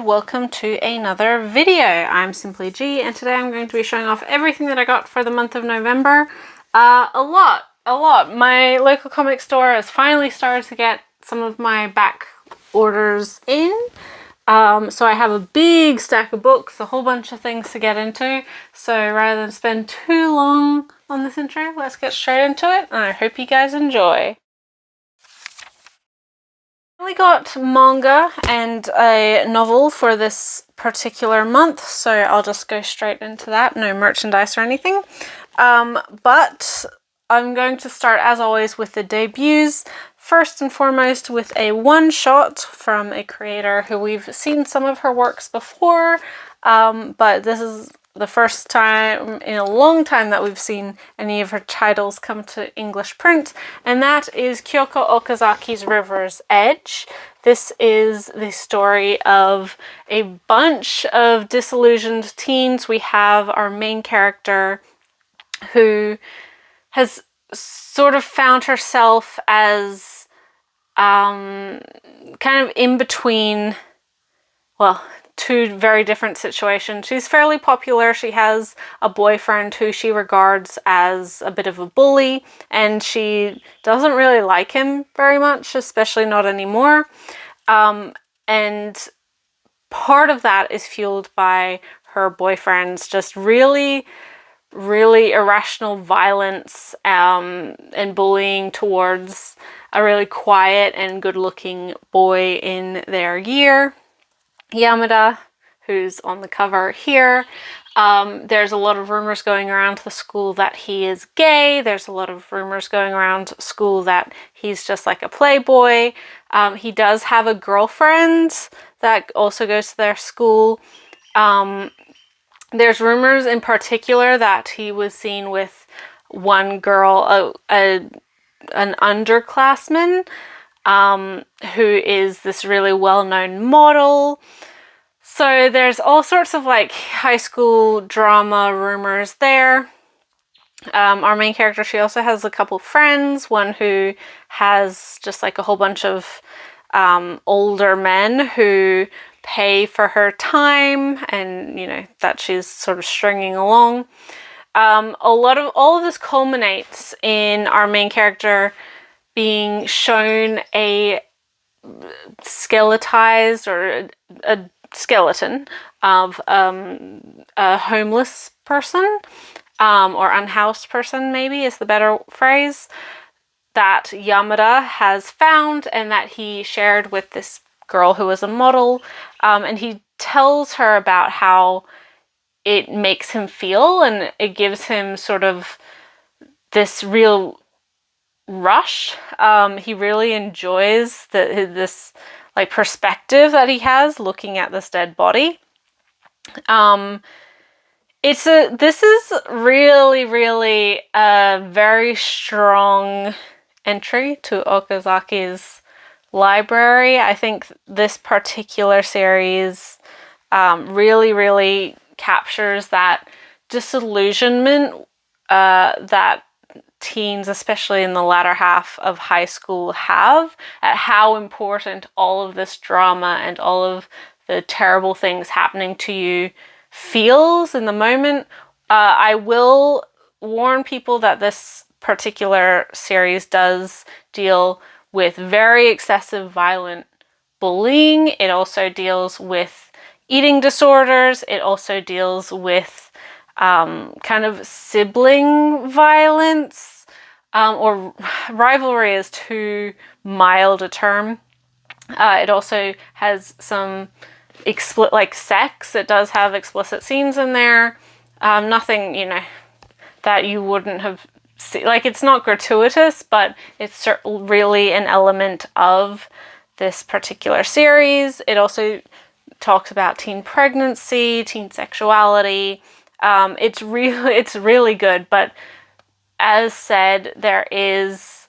welcome to another video. I'm Simply G, and today I'm going to be showing off everything that I got for the month of November. A lot. My local comic store has finally started to get some of my back orders in. So I have a big stack of books, a whole bunch of things to get into. So rather than spend too long on this intro, let's get straight into it, and I hope you guys enjoy. I got manga and a novel for this particular month, so I'll just go straight into that. No merchandise or anything. But I'm going to start, as always, with the debuts. First and foremost, with a one-shot from a creator who we've seen some of her works before, but this is the first time in a long time that we've seen any of her titles come to English print, and that is Kyoko Okazaki's River's Edge. This is the story of a bunch of disillusioned teens. We have our main character who has sort of found herself as kind of in between, well, two very different situations. She's fairly popular. She has a boyfriend who she regards as a bit of a bully, and she doesn't really like him very much, especially not anymore. And part of that is fueled by her boyfriend's just really irrational violence and bullying towards a really quiet and good-looking boy in their year, Yamada, who's on the cover here. There's a lot of rumors going around the school that he is gay. There's a lot of rumors going around school that he's just like a playboy. He does have a girlfriend that also goes to their school. There's rumors in particular that he was seen with one girl, an underclassman, who is this really well-known model. So there's all sorts of like high school drama rumors there. Our main character, she also has a couple friends, one who has just like a whole bunch of older men who pay for her time, and you know that she's sort of stringing along. All of this culminates in our main character being shown a skeletized, or a skeleton of a homeless person, or unhoused person maybe is the better phrase, that Yamada has found and that he shared with this girl who is a model, and he tells her about how it makes him feel, and it gives him sort of this real rush. He really enjoys this like perspective that he has looking at this dead body. This is really a very strong entry to Okazaki's library. I think this particular series really captures that disillusionment that teens, especially in the latter half of high school, have at how important all of this drama and all of the terrible things happening to you feels in the moment. I will warn people that this particular series does deal with very excessive violent bullying. It also deals with eating disorders. It also deals with kind of sibling violence, or rivalry is too mild a term. It also has some like sex. It does have explicit scenes in there. Nothing, you know, that you wouldn't have seen. Like, it's not gratuitous, but it's really an element of this particular series. It also talks about teen pregnancy, teen sexuality. It's really good, but as said, there is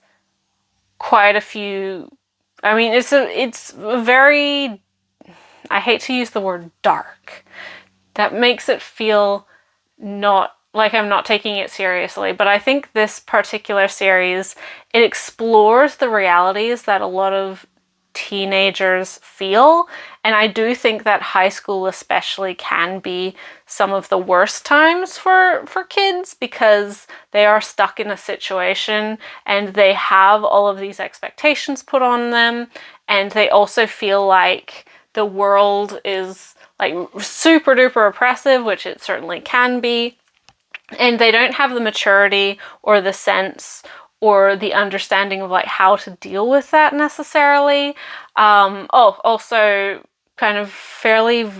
quite a few. I mean, it's a very, I hate to use the word dark. That makes it feel not like I'm not taking it seriously, but I think this particular series, it explores the realities that a lot of teenagers feel. And I do think that high school especially can be some of the worst times for kids, because they are stuck in a situation and they have all of these expectations put on them, and they also feel like the world is like super duper oppressive, which it certainly can be, and they don't have the maturity or the sense or the understanding of like how to deal with that necessarily. Also kind of fairly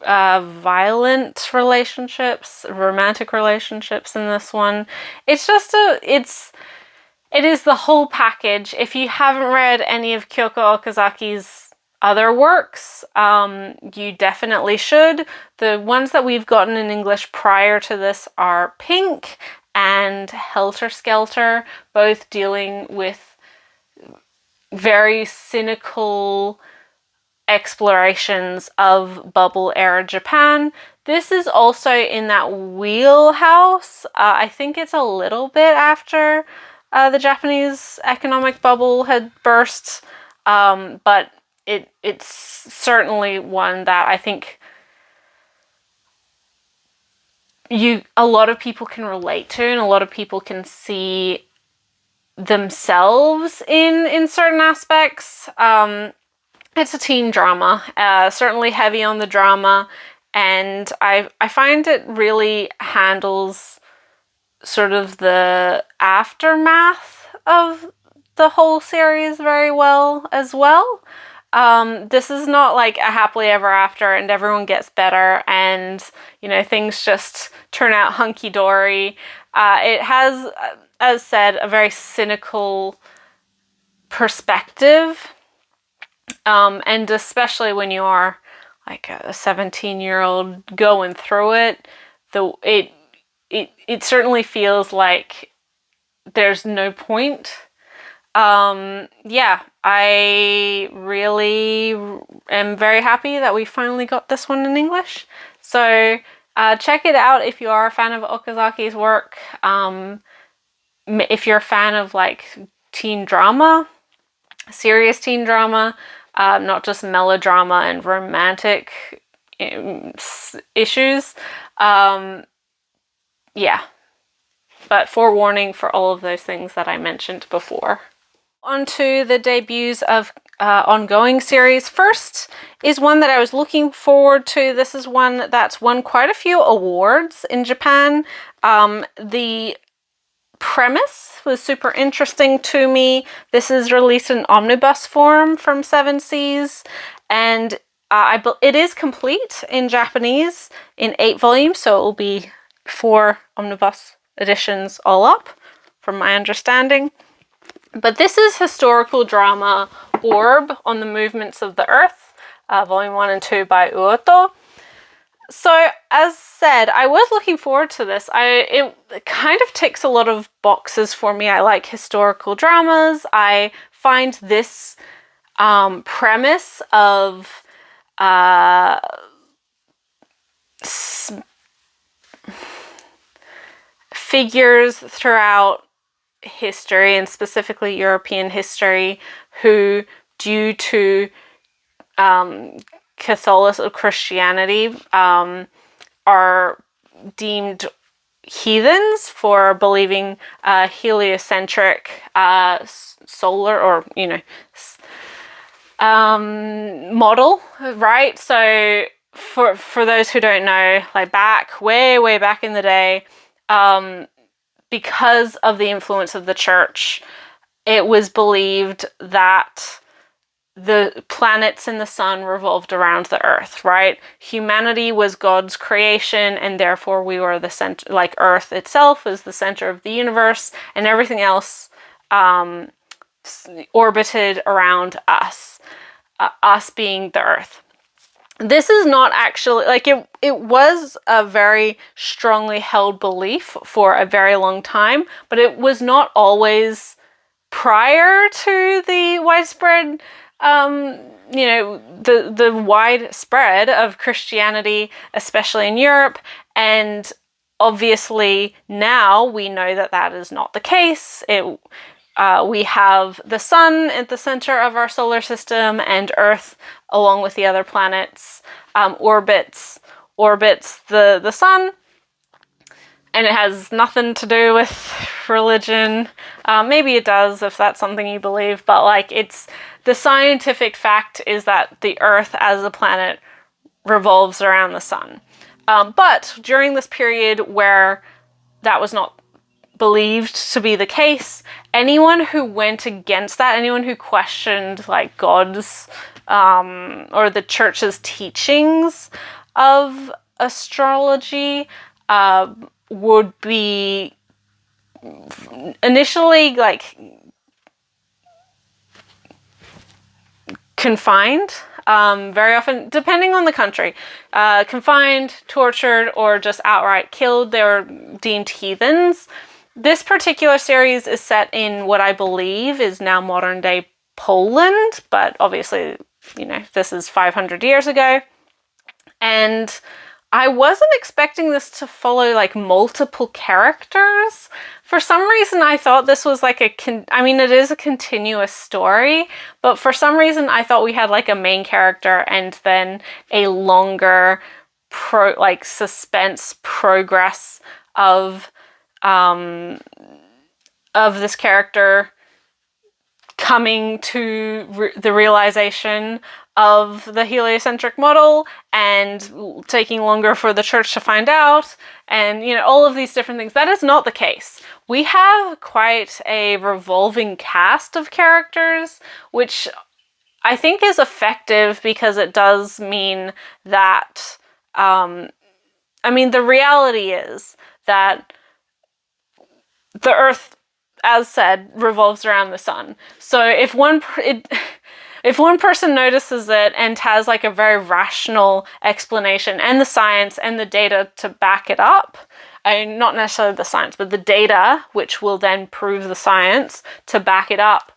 violent relationships, romantic relationships in this one. It's just it is the whole package. If you haven't read any of Kyoko Okazaki's other works, you definitely should. The ones that we've gotten in English prior to this are Pink and Helter Skelter, both dealing with very cynical explorations of bubble era Japan. This is also in that wheelhouse. I think it's a little bit after the Japanese economic bubble had burst, but it's certainly one that I think a lot of people can relate to, and a lot of people can see themselves in certain aspects. It's a teen drama, certainly heavy on the drama, and I find it really handles sort of the aftermath of the whole series very well as well. This is not like a happily ever after and everyone gets better and, you know, things just turn out hunky-dory. It has, as said, a very cynical perspective, and especially when you are like a 17-year-old going through it, it certainly feels like there's no point. Yeah, I really am very happy that we finally got this one in English. So check it out if you are a fan of Okazaki's work. If you're a fan of like teen drama, serious teen drama, not just melodrama and romantic issues. Yeah. But forewarning for all of those things that I mentioned before. On to the debuts of ongoing series. First is one that I was looking forward to. This is one that's won quite a few awards in Japan. The premise was super interesting to me. This is released in omnibus form from Seven Seas, and it is complete in Japanese in 8 volumes, so it will be 4 omnibus editions all up, from my understanding. But this is historical drama Orb on the Movements of the Earth, volume 1 and 2 by Uoto. So, as said, I was looking forward to this. It kind of ticks a lot of boxes for me. I like historical dramas. I find this premise of figures throughout history, and specifically European history, who, due to Catholic Christianity, are deemed heathens for believing heliocentric solar, or, you know, model, right? So for those who don't know, like way back in the day, because of the influence of the church, it was believed that the planets and the sun revolved around the earth, right? Humanity was God's creation, and therefore we were the center, like Earth itself is the center of the universe, and everything else orbited around us, us being the earth. This is not actually, like, it was a very strongly held belief for a very long time, but it was not always prior to the widespread, you know, the widespread of Christianity, especially in Europe. And obviously now we know that that is not the case. we have the sun at the center of our solar system, and Earth, along with the other planets, orbits the sun. And it has nothing to do with religion. Maybe it does if that's something you believe, but like it's the scientific fact is that the Earth as a planet revolves around the sun. But during this period where that was not believed to be the case, anyone who went against that, anyone who questioned like God's or the church's teachings of astrology would be initially like confined, very often, depending on the country, confined, tortured, or just outright killed. They were deemed heathens. This particular series is set in what I believe is now modern day Poland, but obviously, you know, this is 500 years ago. And I wasn't expecting this to follow like multiple characters. For some reason, I thought this was like it is a continuous story, but for some reason, I thought we had like a main character and then a longer suspense progress of this character coming to the realization of the heliocentric model and taking longer for the church to find out, and you know, all of these different things. That is not the case. We have quite a revolving cast of characters, which I think is effective because it does mean that the reality is that the Earth, as said, revolves around the sun. So if one person notices it and has like a very rational explanation and the science and the data to back it up, not necessarily the science, but the data, which will then prove the science to back it up,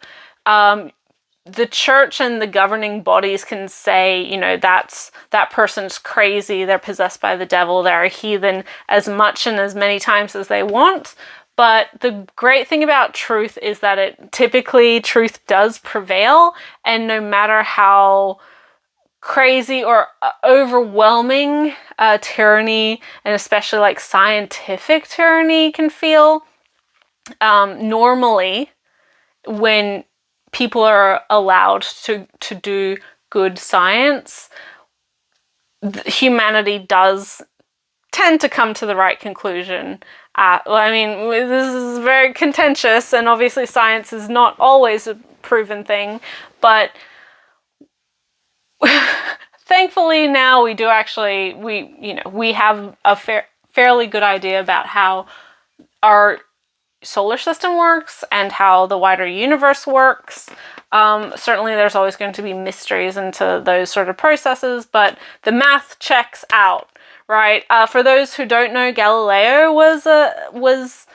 the church and the governing bodies can say, you know, that person's crazy, they're possessed by the devil, they're a heathen, as much and as many times as they want. But the great thing about truth is that truth does prevail, and no matter how crazy or overwhelming tyranny, and especially like scientific tyranny, can feel, normally when people are allowed to do good science, humanity does tend to come to the right conclusion. This is very contentious, and obviously science is not always a proven thing, but thankfully now we have a fairly good idea about how our solar system works and how the wider universe works. Certainly there's always going to be mysteries into those sort of processes, but the math checks out. Right. For those who don't know, Galileo was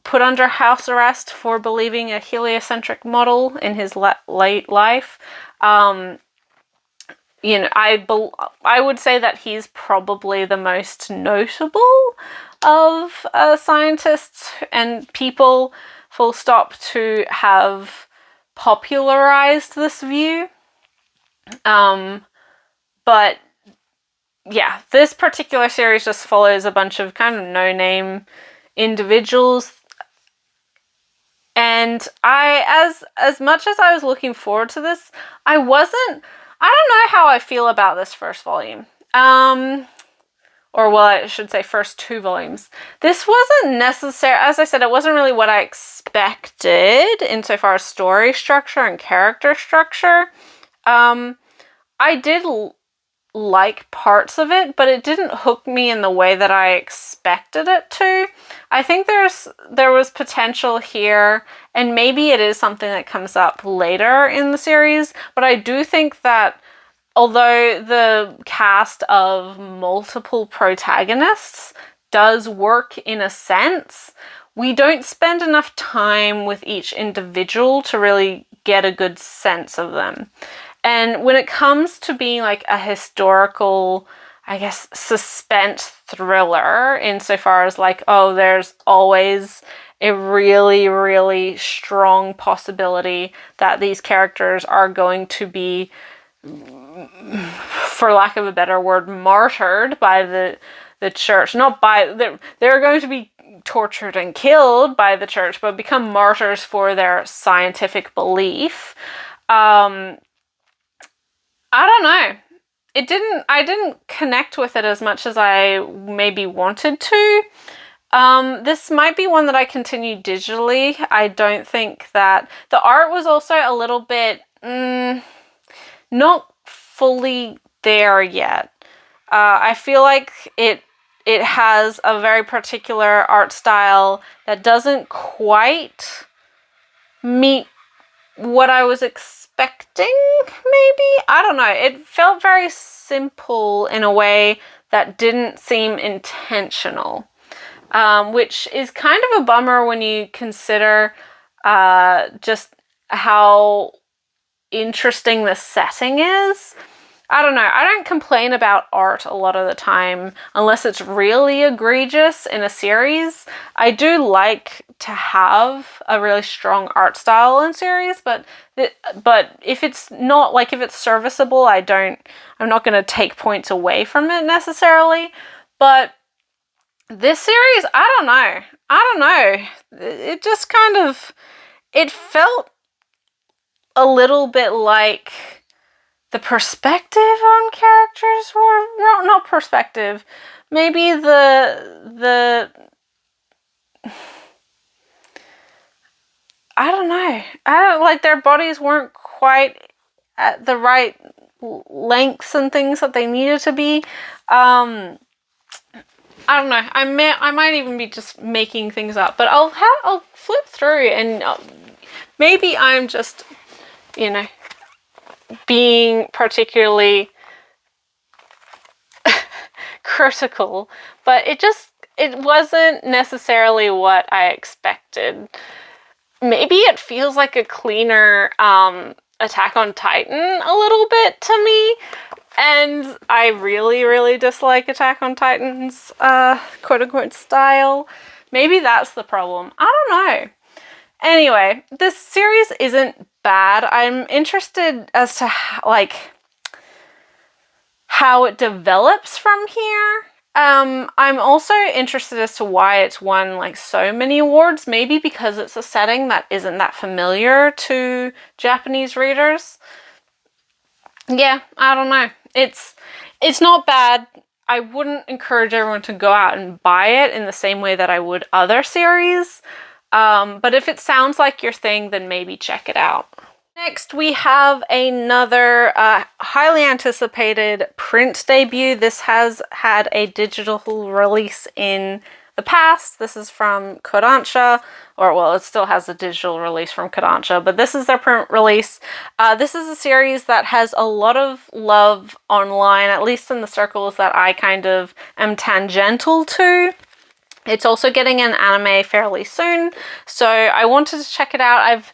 put under house arrest for believing a heliocentric model in his late life. I would say that he's probably the most notable of scientists and people, full stop, to have popularized this view. But yeah, this particular series just follows a bunch of kind of no-name individuals. And as much as I was looking forward to this, I don't know how I feel about this first volume. I should say first two volumes. This wasn't necessary, as I said, it wasn't really what I expected insofar as story structure and character structure. I did like parts of it, but it didn't hook me in the way that I expected it to. I think there was potential here, and maybe it is something that comes up later in the series, but I do think that although the cast of multiple protagonists does work in a sense, we don't spend enough time with each individual to really get a good sense of them. And when it comes to being like a historical, I guess, suspense thriller, insofar as like, oh, there's always a really, really strong possibility that these characters are going to be, for lack of a better word, martyred by the church. Not by, they're going to be tortured and killed by the church, but become martyrs for their scientific belief. I don't know. I didn't connect with it as much as I maybe wanted to. This might be one that I continue digitally. I don't think that the art was also a little bit not fully there yet. I feel like it has a very particular art style that doesn't quite meet what I was expecting, maybe? I don't know. It felt very simple in a way that didn't seem intentional, which is kind of a bummer when you consider just how interesting the setting is. I don't know. I don't complain about art a lot of the time unless it's really egregious in a series. I do like to have a really strong art style in series, but if it's not, like, if it's serviceable, I'm not going to take points away from it necessarily. But this series, I don't know. It just kind of, it felt a little bit like the perspective on characters were not perspective. Maybe the I don't know. Like, their bodies weren't quite at the right lengths and things that they needed to be. I don't know. I might even be just making things up, but I'll flip through and maybe I'm just, being particularly critical, but it wasn't necessarily what I expected. Maybe it feels like a cleaner Attack on Titan a little bit to me, and I really, really dislike Attack on Titan's quote-unquote style. Maybe that's the problem. I don't know. Anyway, this series isn't bad. I'm interested as to how it develops from here. I'm also interested as to why it's won like so many awards. Maybe because it's a setting that isn't that familiar to Japanese readers. Yeah, I don't know. It's not bad. I wouldn't encourage everyone to go out and buy it in the same way that I would other series. But if it sounds like your thing, then maybe check it out. Next, we have another highly anticipated print debut. This has had a digital release in the past. This is from Kodansha, or well, it still has a digital release from Kodansha, but this is their print release. This is a series that has a lot of love online, at least in the circles that I kind of am tangential to. It's also getting an anime fairly soon, so I wanted to check it out. I've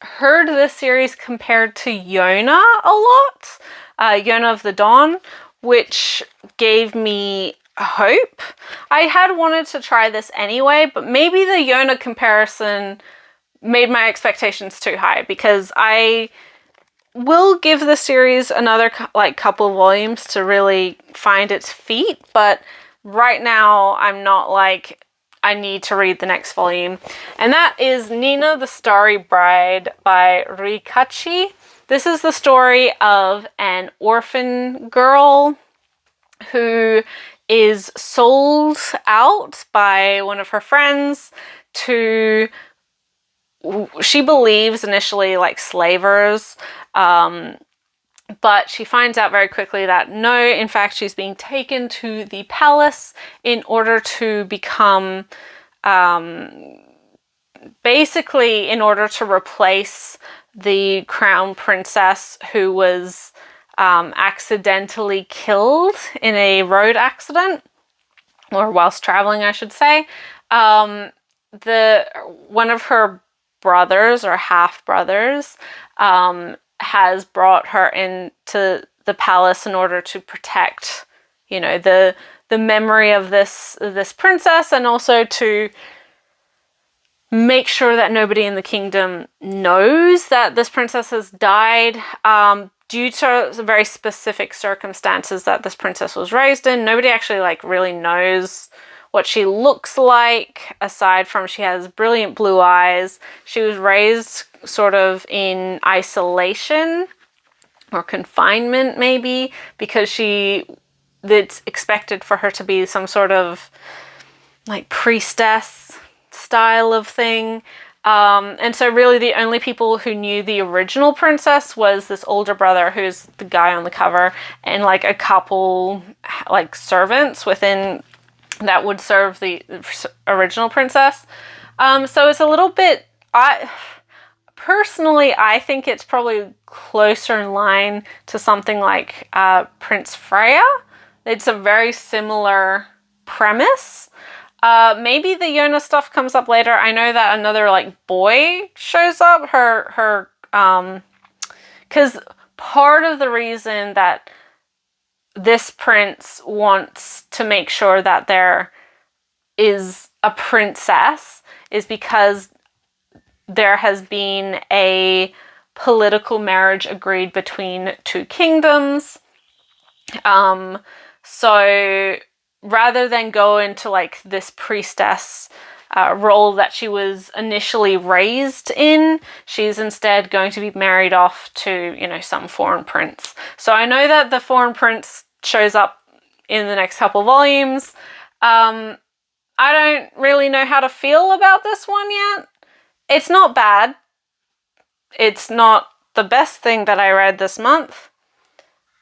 heard this series compared to Yona a lot, Yona of the Dawn, which gave me hope. I had wanted to try this anyway, but maybe the Yona comparison made my expectations too high, because I will give the series another couple volumes to really find its feet, but right now I'm not like, I need to read the next volume. And that is Nina the Starry Bride by Rikachi. This is the story of an orphan girl who is sold out by one of her friends to, she believes initially like slavers, but she finds out very quickly that no, in fact, she's being taken to the palace in order to become, basically in order to replace the crown princess who was accidentally killed in a road accident, or whilst traveling, I should say. One of her brothers or half brothers has brought her into the palace in order to protect, the memory of this princess, and also to make sure that nobody in the kingdom knows that this princess has died, due to very specific circumstances that this princess was raised in. Nobody actually like really knows what she looks like, aside from she has brilliant blue eyes. She was raised sort of in isolation or confinement, maybe, because it's expected for her to be some sort of like priestess style of thing. And so really the only people who knew the original princess was this older brother, who's the guy on the cover, and like a couple like servants within that would serve the original princess. So it's a little bit, personally, I think it's probably closer in line to something like Prince Freya. It's a very similar premise. Maybe the Yona stuff comes up later. I know that another like boy shows up. Because part of the reason that this prince wants to make sure that there is a princess is because there has been a political marriage agreed between two kingdoms. So rather than go into like this priestess role that she was initially raised in, she's instead going to be married off to, some foreign prince. So I know that the foreign prince shows up in the next couple volumes. I don't really know how to feel about this one yet. It's not bad. It's not the best thing that I read this month.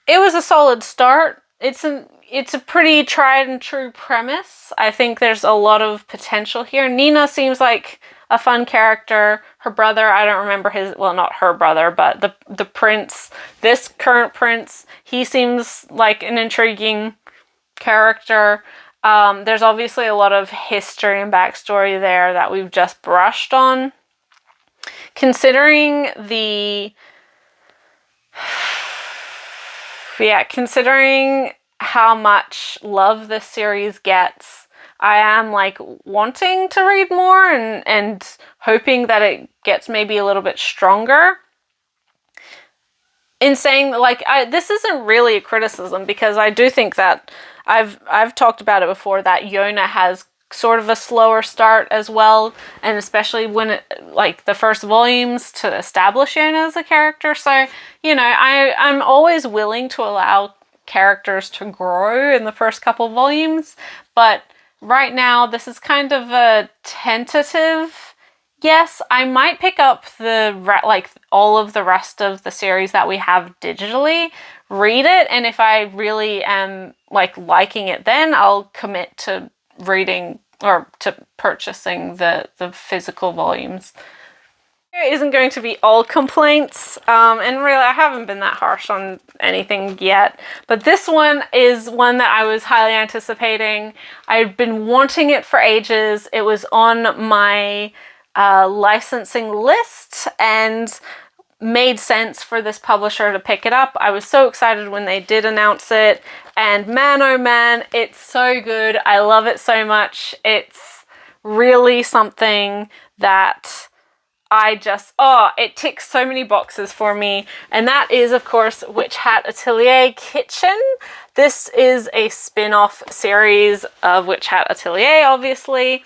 It was a solid start. It's a pretty tried and true premise. I think there's a lot of potential here. Nina seems like a fun character. Her brother, I don't remember not her brother, but the prince, this current prince, he seems like an intriguing character. There's obviously a lot of history and backstory there that we've just brushed on. Considering how much love this series gets, I am like wanting to read more and hoping that it gets maybe a little bit stronger. In saying this isn't really a criticism, because I do think that I've talked about it before, that Yona has sort of a slower start as well, and especially when the first volumes to establish Yona as a character. So I'm always willing to allow characters to grow in the first couple volumes, but right now this is kind of a tentative yes. I might pick up all of the rest of the series that we have digitally, read it, and if I really am liking it, then I'll commit to reading or to purchasing the physical volumes. It isn't going to be all complaints, and really I haven't been that harsh on anything yet, but this one is one that I was highly anticipating. I've been wanting it for ages. It was on my licensing list and made sense for this publisher to pick it up. I was so excited when they did announce it, and man oh man, it's so good. I love it so much. It's really something that it ticks so many boxes for me, and that is of course Witch Hat Atelier Kitchen. This is a spin-off series of Witch Hat Atelier, obviously.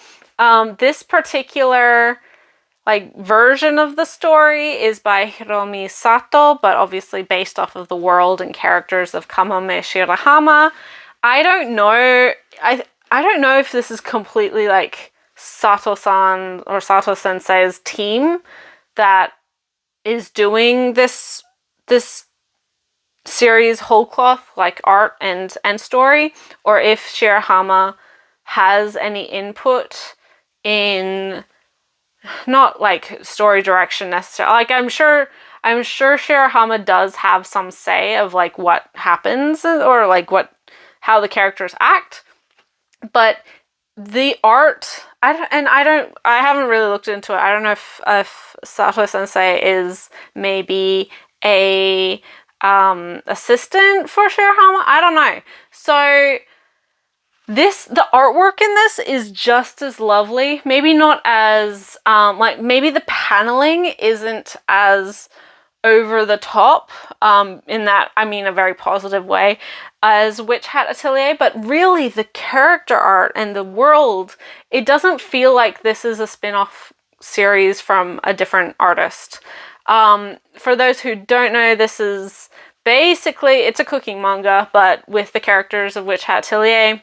This particular version of the story is by Hiromi Sato, but obviously based off of the world and characters of Kamame Shirahama. I don't know if this is completely Sato-san or Sato-sensei's team that is doing this series whole cloth, art and story, or if Shirahama has any input in not story direction necessarily. I'm sure Shirahama does have some say of what happens or how the characters act, but the art, I haven't really looked into it. I don't know if Sato Sensei is maybe a assistant for Shirahama. I don't know. So the artwork in this is just as lovely. Maybe not as, like, maybe the paneling isn't as over the top, in that, I mean, a very positive way, as Witch Hat Atelier, but really the character art and the world, it doesn't feel like this is a spin-off series from a different artist. For those who don't know, this is basically, it's a cooking manga, but with the characters of Witch Hat Atelier,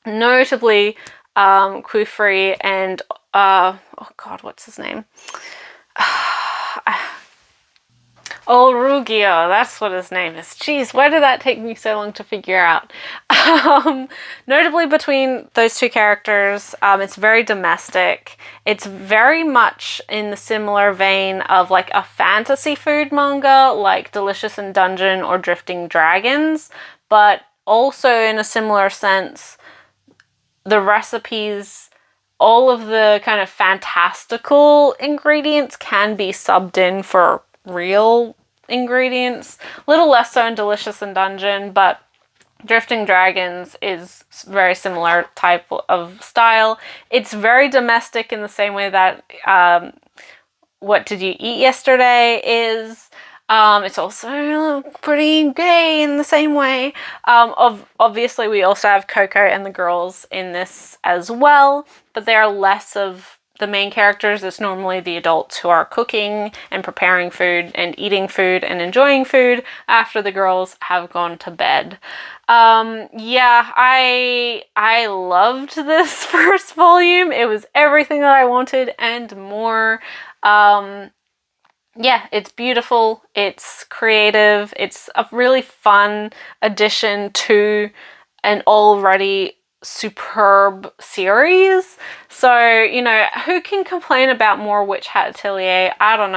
notably Kufri and oh god, what's his name? Rugio, that's what his name is. Jeez, why did that take me so long to figure out? Notably between those two characters, it's very domestic. It's very much in the similar vein of like a fantasy food manga like Delicious in Dungeon or Drifting Dragons, but also in a similar sense, the recipes, all of the kind of fantastical ingredients can be subbed in for real ingredients. A little less so in Delicious in Dungeon, but Drifting Dragons is very similar type of style. It's very domestic in the same way that What Did You Eat Yesterday is. It's also pretty gay in the same way. Obviously, we also have Coco and the girls in this as well, but they are less of the main characters. It's normally the adults who are cooking and preparing food and eating food and enjoying food after the girls have gone to bed. Yeah, I loved this first volume. It was everything that I wanted and more. Yeah, it's beautiful, it's creative, it's a really fun addition to an already superb series. So, you know, who can complain about more Witch Hat Atelier? I don't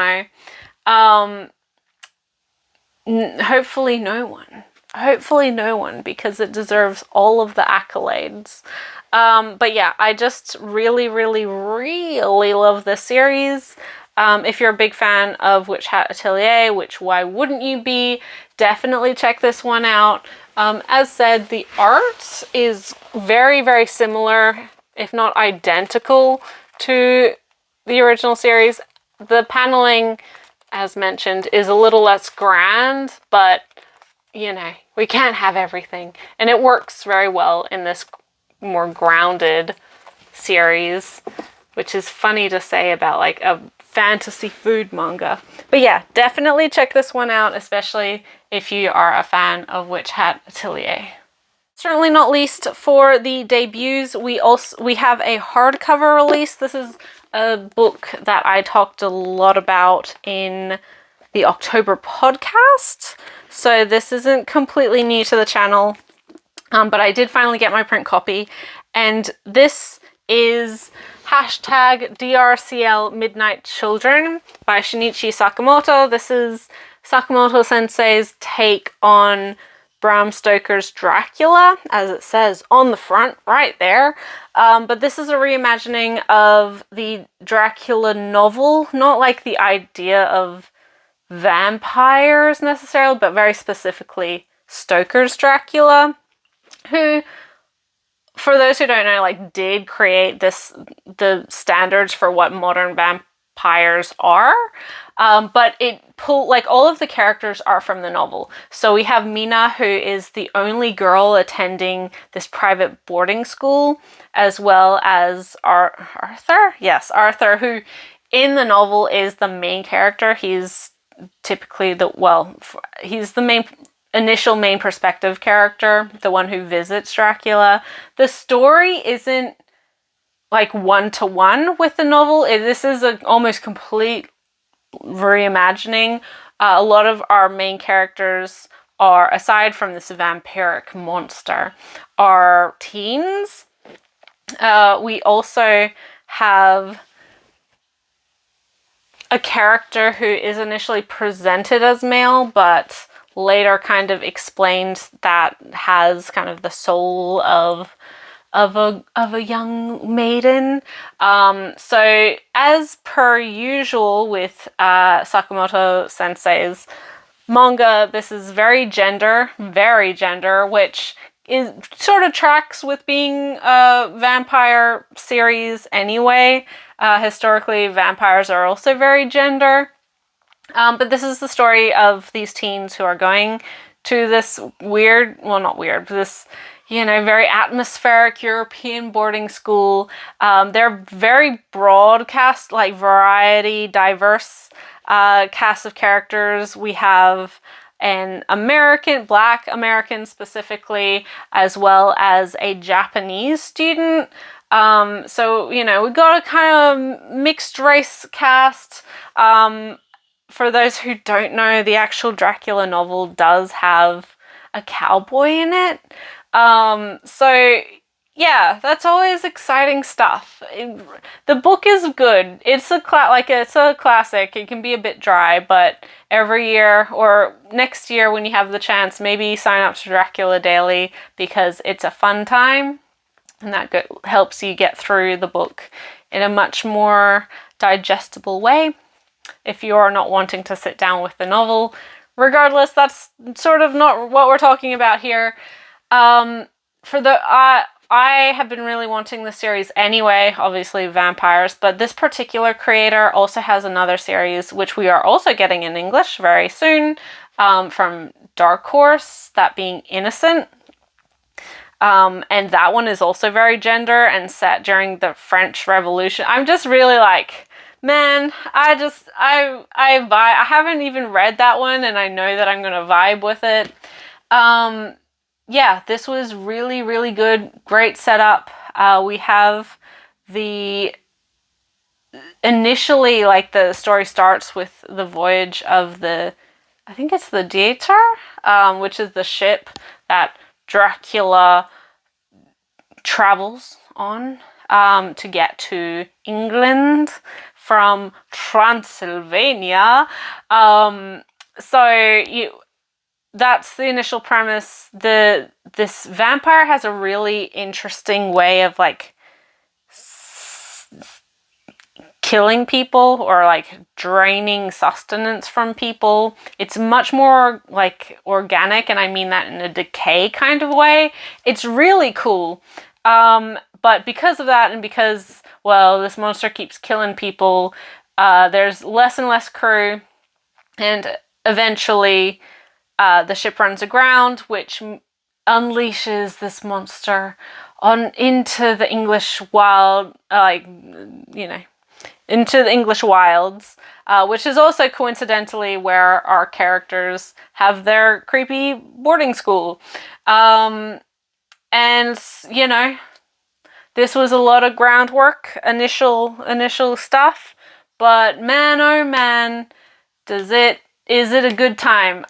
know. Hopefully no one. Hopefully no one, because it deserves all of the accolades. But yeah, I just really, really, really love this series. If you're a big fan of Witch Hat Atelier, which why wouldn't you be, definitely check this one out. As said, the art is very, very similar, if not identical, to the original series. The paneling, as mentioned, is a little less grand, but, you know, we can't have everything. And it works very well in this more grounded series, which is funny to say about, like, a fantasy food manga. But yeah, definitely check this one out, especially if you are a fan of Witch Hat Atelier. Certainly not least for the debuts, we have a hardcover release. This is a book that I talked a lot about in the October podcast, so this isn't completely new to the channel, but I did finally get my print copy, and this is #DRCL Midnight Children by Shinichi Sakamoto. This is Sakamoto Sensei's take on Bram Stoker's Dracula, as it says on the front right there. But this is a reimagining of the Dracula novel, not like the idea of vampires necessarily, but very specifically Stoker's Dracula, who, for those who don't know, like, did create the standards for what modern vampires are. But it pulled, like, all of the characters are from the novel. So we have Mina, who is the only girl attending this private boarding school, as well as Arthur? Yes, Arthur, who in the novel is the main character. He's typically he's the initial main perspective character, the one who visits Dracula. The story isn't like one-to-one with the novel. This is an almost complete reimagining. A lot of our main characters are, aside from this vampiric monster, are teens. We also have a character who is initially presented as male, but later kind of explained that has kind of the soul of a young maiden. So as per usual with Sakamoto Sensei's manga, this is very gender, which sort of tracks with being a vampire series anyway. Historically, vampires are also very gender. But this is the story of these teens who are going to this weird, well, not weird, but this, very atmospheric European boarding school. They're very broad cast, like variety, diverse cast of characters. We have an Black American specifically, as well as a Japanese student. So, we got a kind of mixed race cast. For those who don't know, the actual Dracula novel does have a cowboy in it. So yeah, that's always exciting stuff. The book is good. It's a classic. It can be a bit dry, but every year or next year when you have the chance, maybe sign up to Dracula Daily because it's a fun time, and that helps you get through the book in a much more digestible way if you're not wanting to sit down with the novel. Regardless, that's sort of not what we're talking about here. I have been really wanting the series anyway, obviously vampires, but this particular creator also has another series which we are also getting in English very soon, from Dark Horse, that being Innocent. And that one is also very gender and set during the French Revolution. I'm just really like, man, I haven't even read that one, and I know that I'm gonna vibe with it. Yeah, this was really, really good. Great setup. We have initially, like, the story starts with the voyage of I think it's the Dieter, which is the ship that Dracula travels on to get to England from Transylvania. That's the initial premise. This vampire has a really interesting way of like killing people or like draining sustenance from people. It's much more like organic, and I mean that in a decay kind of way. It's really cool. But because of that, and because, well, this monster keeps killing people, there's less and less crew, and eventually the ship runs aground, which unleashes this monster into the English wild, into the English wilds, which is also coincidentally where our characters have their creepy boarding school. And, this was a lot of groundwork, initial stuff, but man, oh man, is it a good time.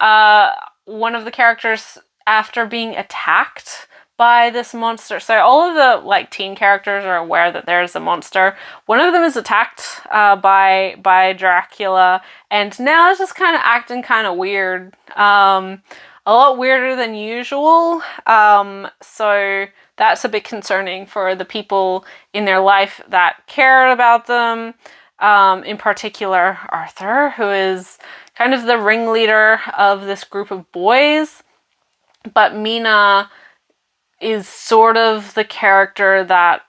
One of the characters, after being attacked by this monster, so all of the like teen characters are aware that there's a monster. One of them is attacked by Dracula, and now it's just kind of acting kind of weird. A lot weirder than usual. So that's a bit concerning for the people in their life that care about them. In particular, Arthur, who is kind of the ringleader of this group of boys. But Mina is sort of the character that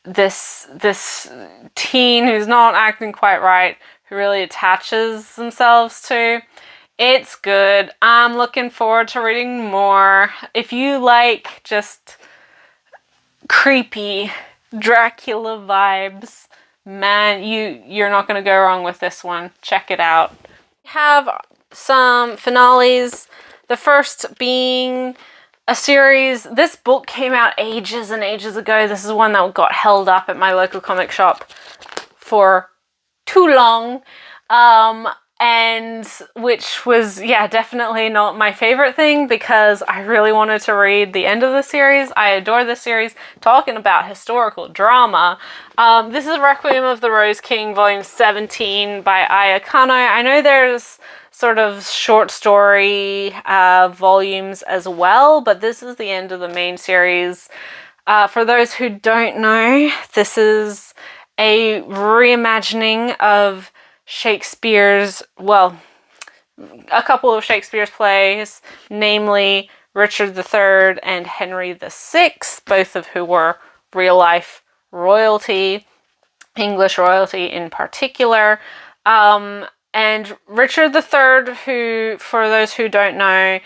this teen who's not acting quite right, who really attaches themselves to. It's good. I'm looking forward to reading more. If you like just creepy Dracula vibes, man, you're not going to go wrong with this one. Check it out. We have some finales. The first being a series. This book came out ages and ages ago. This is one that got held up at my local comic shop for too long. And which was, yeah, definitely not my favorite thing, because I really wanted to read the end of the series. I adore this series. Talking about historical drama. This is Requiem of the Rose King, volume 17 by Aya Kano. I know there's sort of short story volumes as well, but this is the end of the main series. For those who don't know, this is a reimagining of Shakespeare's, well, a couple of Shakespeare's plays, namely Richard III and Henry VI, both of who were real-life royalty, English royalty in particular. And Richard III, who, for those who don't know,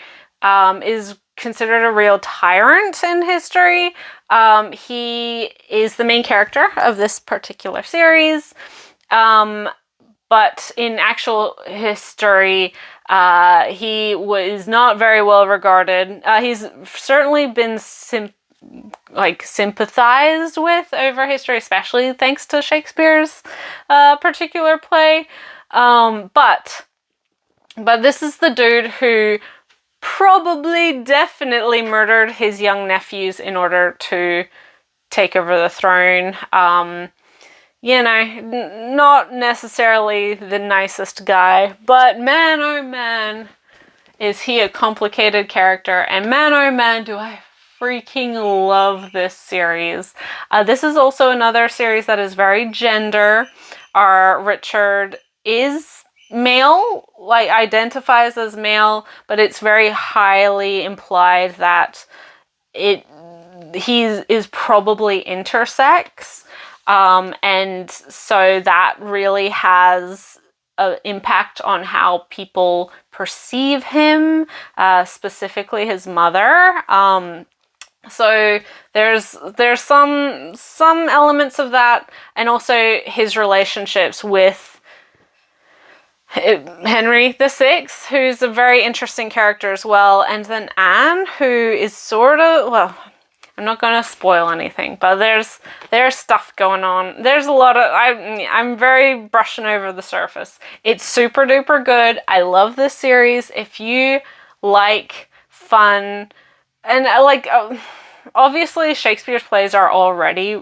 is considered a real tyrant in history. He is the main character of this particular series. But in actual history, he was not very well regarded. He's certainly been sympathized with over history, especially thanks to Shakespeare's particular play. But this is the dude who probably definitely murdered his young nephews in order to take over the throne. You know, not necessarily the nicest guy, but man, oh man, is he a complicated character, and man, oh man, do I freaking love this series. This is also another series that is very gender. Our Richard is male, like identifies as male, but it's very highly implied that he is probably intersex. And so that really has an impact on how people perceive him, specifically his mother. So there's some elements of that, and also his relationships with Henry VI, who's a very interesting character as well, and then Anne, who is sort of, well, I'm not going to spoil anything, but there's stuff going on. There's a lot of, I'm very brushing over the surface. It's super duper good. I love this series. If you like fun, and obviously Shakespeare's plays are already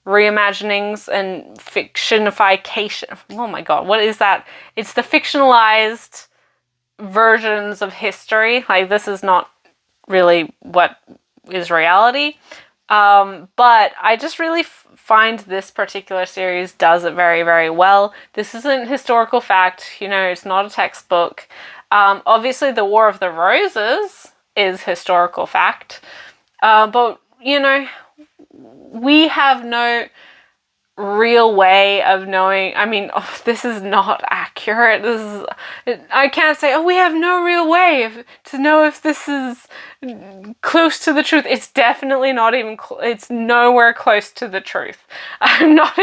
reimaginings and fictionification. Oh my god, what is that? It's the fictionalized versions of history. Like, this is not really what is reality. But I just really find this particular series does it very, very well. This isn't historical fact, you know, it's not a textbook. Obviously, the War of the Roses is historical fact. But, you know, we have no real way of knowing. I mean, this is not accurate. I can't say, we have no real way to know if this is close to the truth. It's definitely not even, it's nowhere close to the truth. I'm not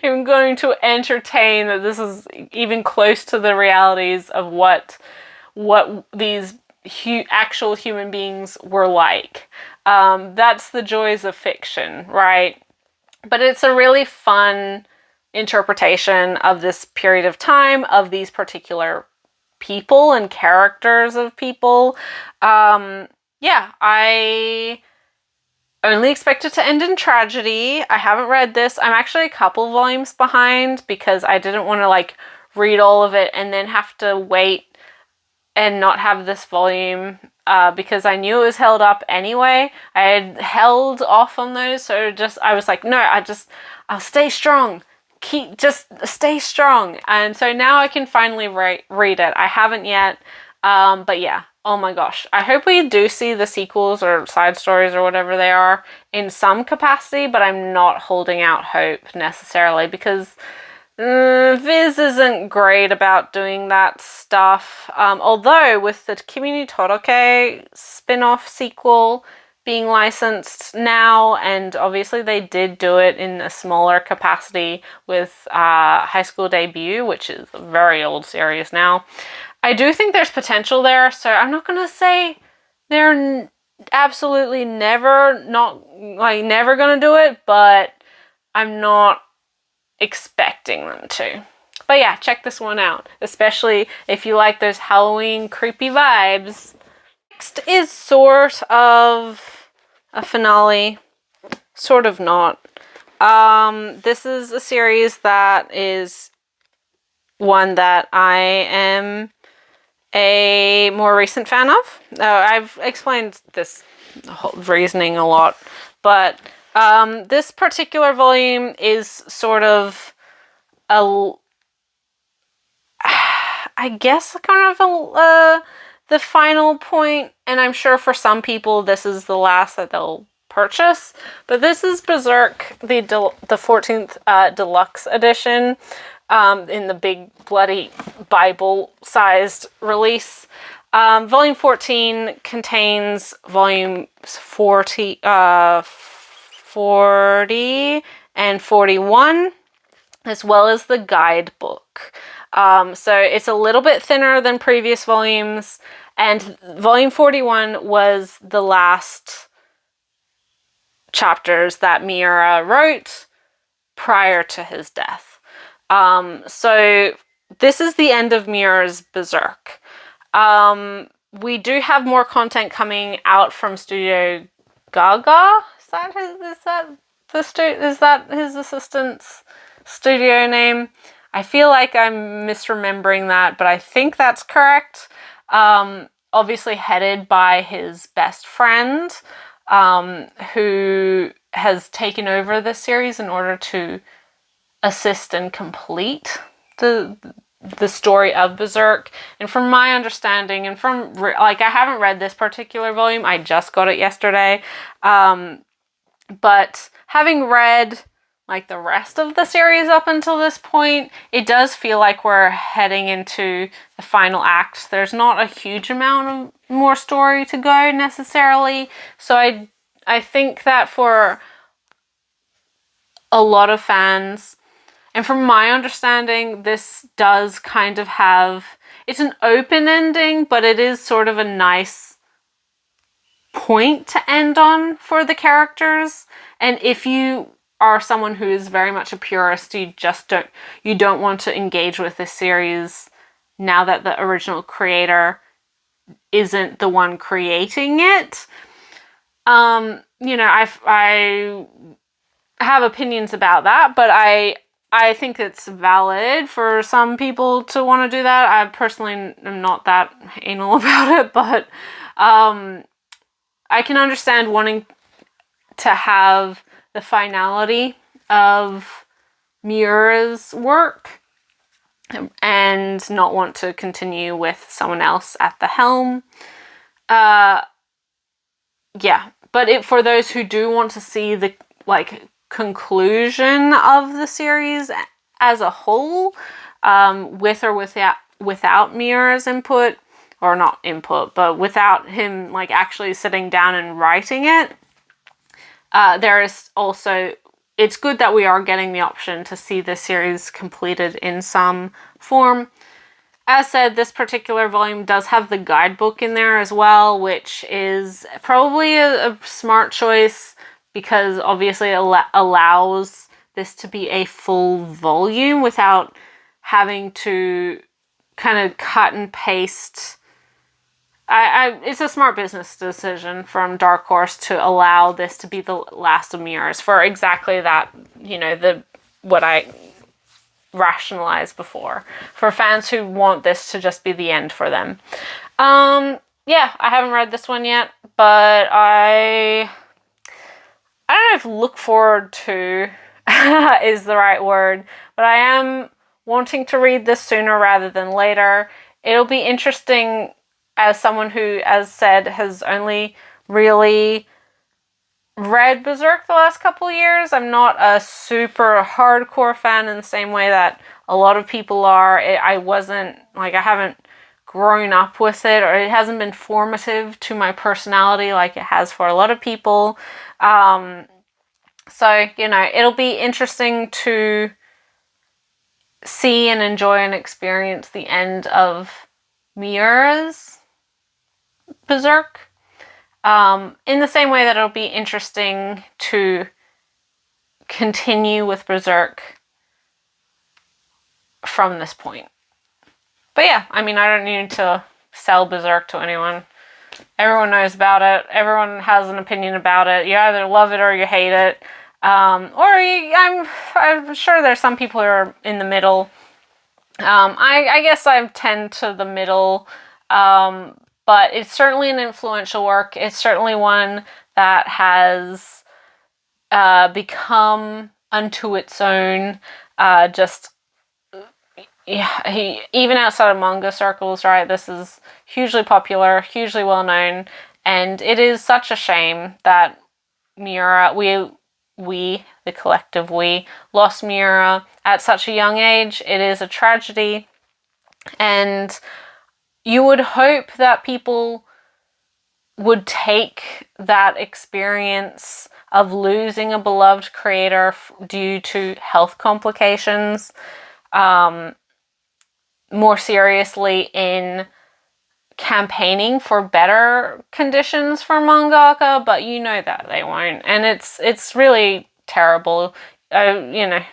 even going to entertain that this is even close to the realities of what these actual human beings were like. That's the joys of fiction, right? But it's a really fun interpretation of this period of time, of these particular people and characters of people. Yeah, I only expect it to end in tragedy. I haven't read this. I'm actually a couple volumes behind because I didn't want to read all of it and then have to wait and not have this volume because I knew it was held up anyway. I had held off on those, so I was like, no, I'll stay strong. Just stay strong. And so now I can finally read it. I haven't yet, but yeah, oh my gosh. I hope we do see the sequels or side stories or whatever they are in some capacity, but I'm not holding out hope necessarily because Viz isn't great about doing that stuff. Although with the Kimi ni Toroke spin-off sequel being licensed now, and obviously they did do it in a smaller capacity with High School Debut, which is a very old series now. I do think there's potential there, so I'm not gonna say they're absolutely never gonna do it, but I'm not expecting them to. But yeah, check this one out, especially if you like those Halloween creepy vibes. Next is sort of a finale, sort of not. This is a series that is one that I am a more recent fan of. I've explained this whole reasoning a lot, but this particular volume is sort of I guess kind of a the final point, and I'm sure for some people this is the last that they'll purchase, but this is Berserk, the 14th deluxe edition, in the big bloody Bible-sized release. Volume 14 contains volumes 40 and 41, as well as the guidebook. So it's a little bit thinner than previous volumes, and volume 41 was the last chapters that Miura wrote prior to his death. So this is the end of Miura's Berserk. We do have more content coming out from Studio Gaga. Is that his assistant's studio name? I feel like I'm misremembering that, but I think that's correct. Obviously headed by his best friend, who has taken over the series in order to assist and complete the story of Berserk. And from my understanding, and from, like, I haven't read this particular volume, I just got it yesterday, but having read like the rest of the series up until this point, it does feel like we're heading into the final act. There's not a huge amount of more story to go necessarily. So I think that for a lot of fans, and from my understanding, this does kind of have, it's an open ending, but it is sort of a nice point to end on for the characters. And if you are someone who is very much a purist, you don't want to engage with this series now that the original creator isn't the one creating it. I have opinions about that, but I think it's valid for some people to want to do that. I personally am not that anal about it, but I can understand wanting to have the finality of Miura's work and not want to continue with someone else at the helm. Yeah, but for those who do want to see the conclusion of the series as a whole, with or without Miura's input, or not input, but without him actually sitting down and writing it, there is also, it's good that we are getting the option to see the series completed in some form. As said, this particular volume does have the guidebook in there as well, which is probably a smart choice because obviously it allows this to be a full volume without having to kind of cut and paste. It's a smart business decision from Dark Horse to allow this to be the last of Miura's for exactly that, what I rationalized before. For fans who want this to just be the end for them. Yeah, I haven't read this one yet, but I don't know if look forward to is the right word, but I am wanting to read this sooner rather than later. It'll be interesting as someone who, as said, has only really read Berserk the last couple of years. I'm not a super hardcore fan in the same way that a lot of people are. I haven't grown up with it, or it hasn't been formative to my personality like it has for a lot of people. So, it'll be interesting to see and enjoy and experience the end of Miura's Berserk, in the same way that it'll be interesting to continue with Berserk from this point. But yeah, I don't need to sell Berserk to anyone. Everyone knows about it. Everyone has an opinion about it. You either love it or you hate it. I'm sure there's some people who are in the middle. I guess I tend to the middle. But it's certainly an influential work. It's certainly one that has become unto its own, just yeah, he, even outside of manga circles, right, this is hugely popular, hugely well known, and it is such a shame that Miura, the collective we, lost Miura at such a young age. It is a tragedy, and you would hope that people would take that experience of losing a beloved creator due to health complications more seriously in campaigning for better conditions for mangaka, but you know that they won't, and it's really terrible. You know,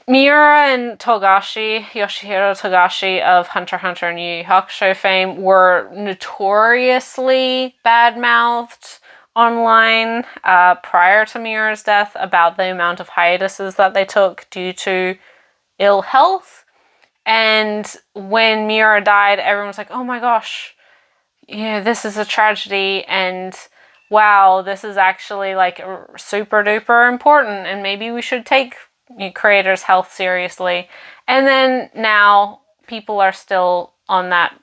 Miura and Yoshihiro Togashi of Hunter x Hunter and Yu Yu Hakusho fame were notoriously bad-mouthed online prior to Miura's death about the amount of hiatuses that they took due to ill health. And when Miura died, everyone was like, oh my gosh, yeah, this is a tragedy, and wow, this is actually like super duper important, and maybe we should take creators' health seriously. And then now people are still on that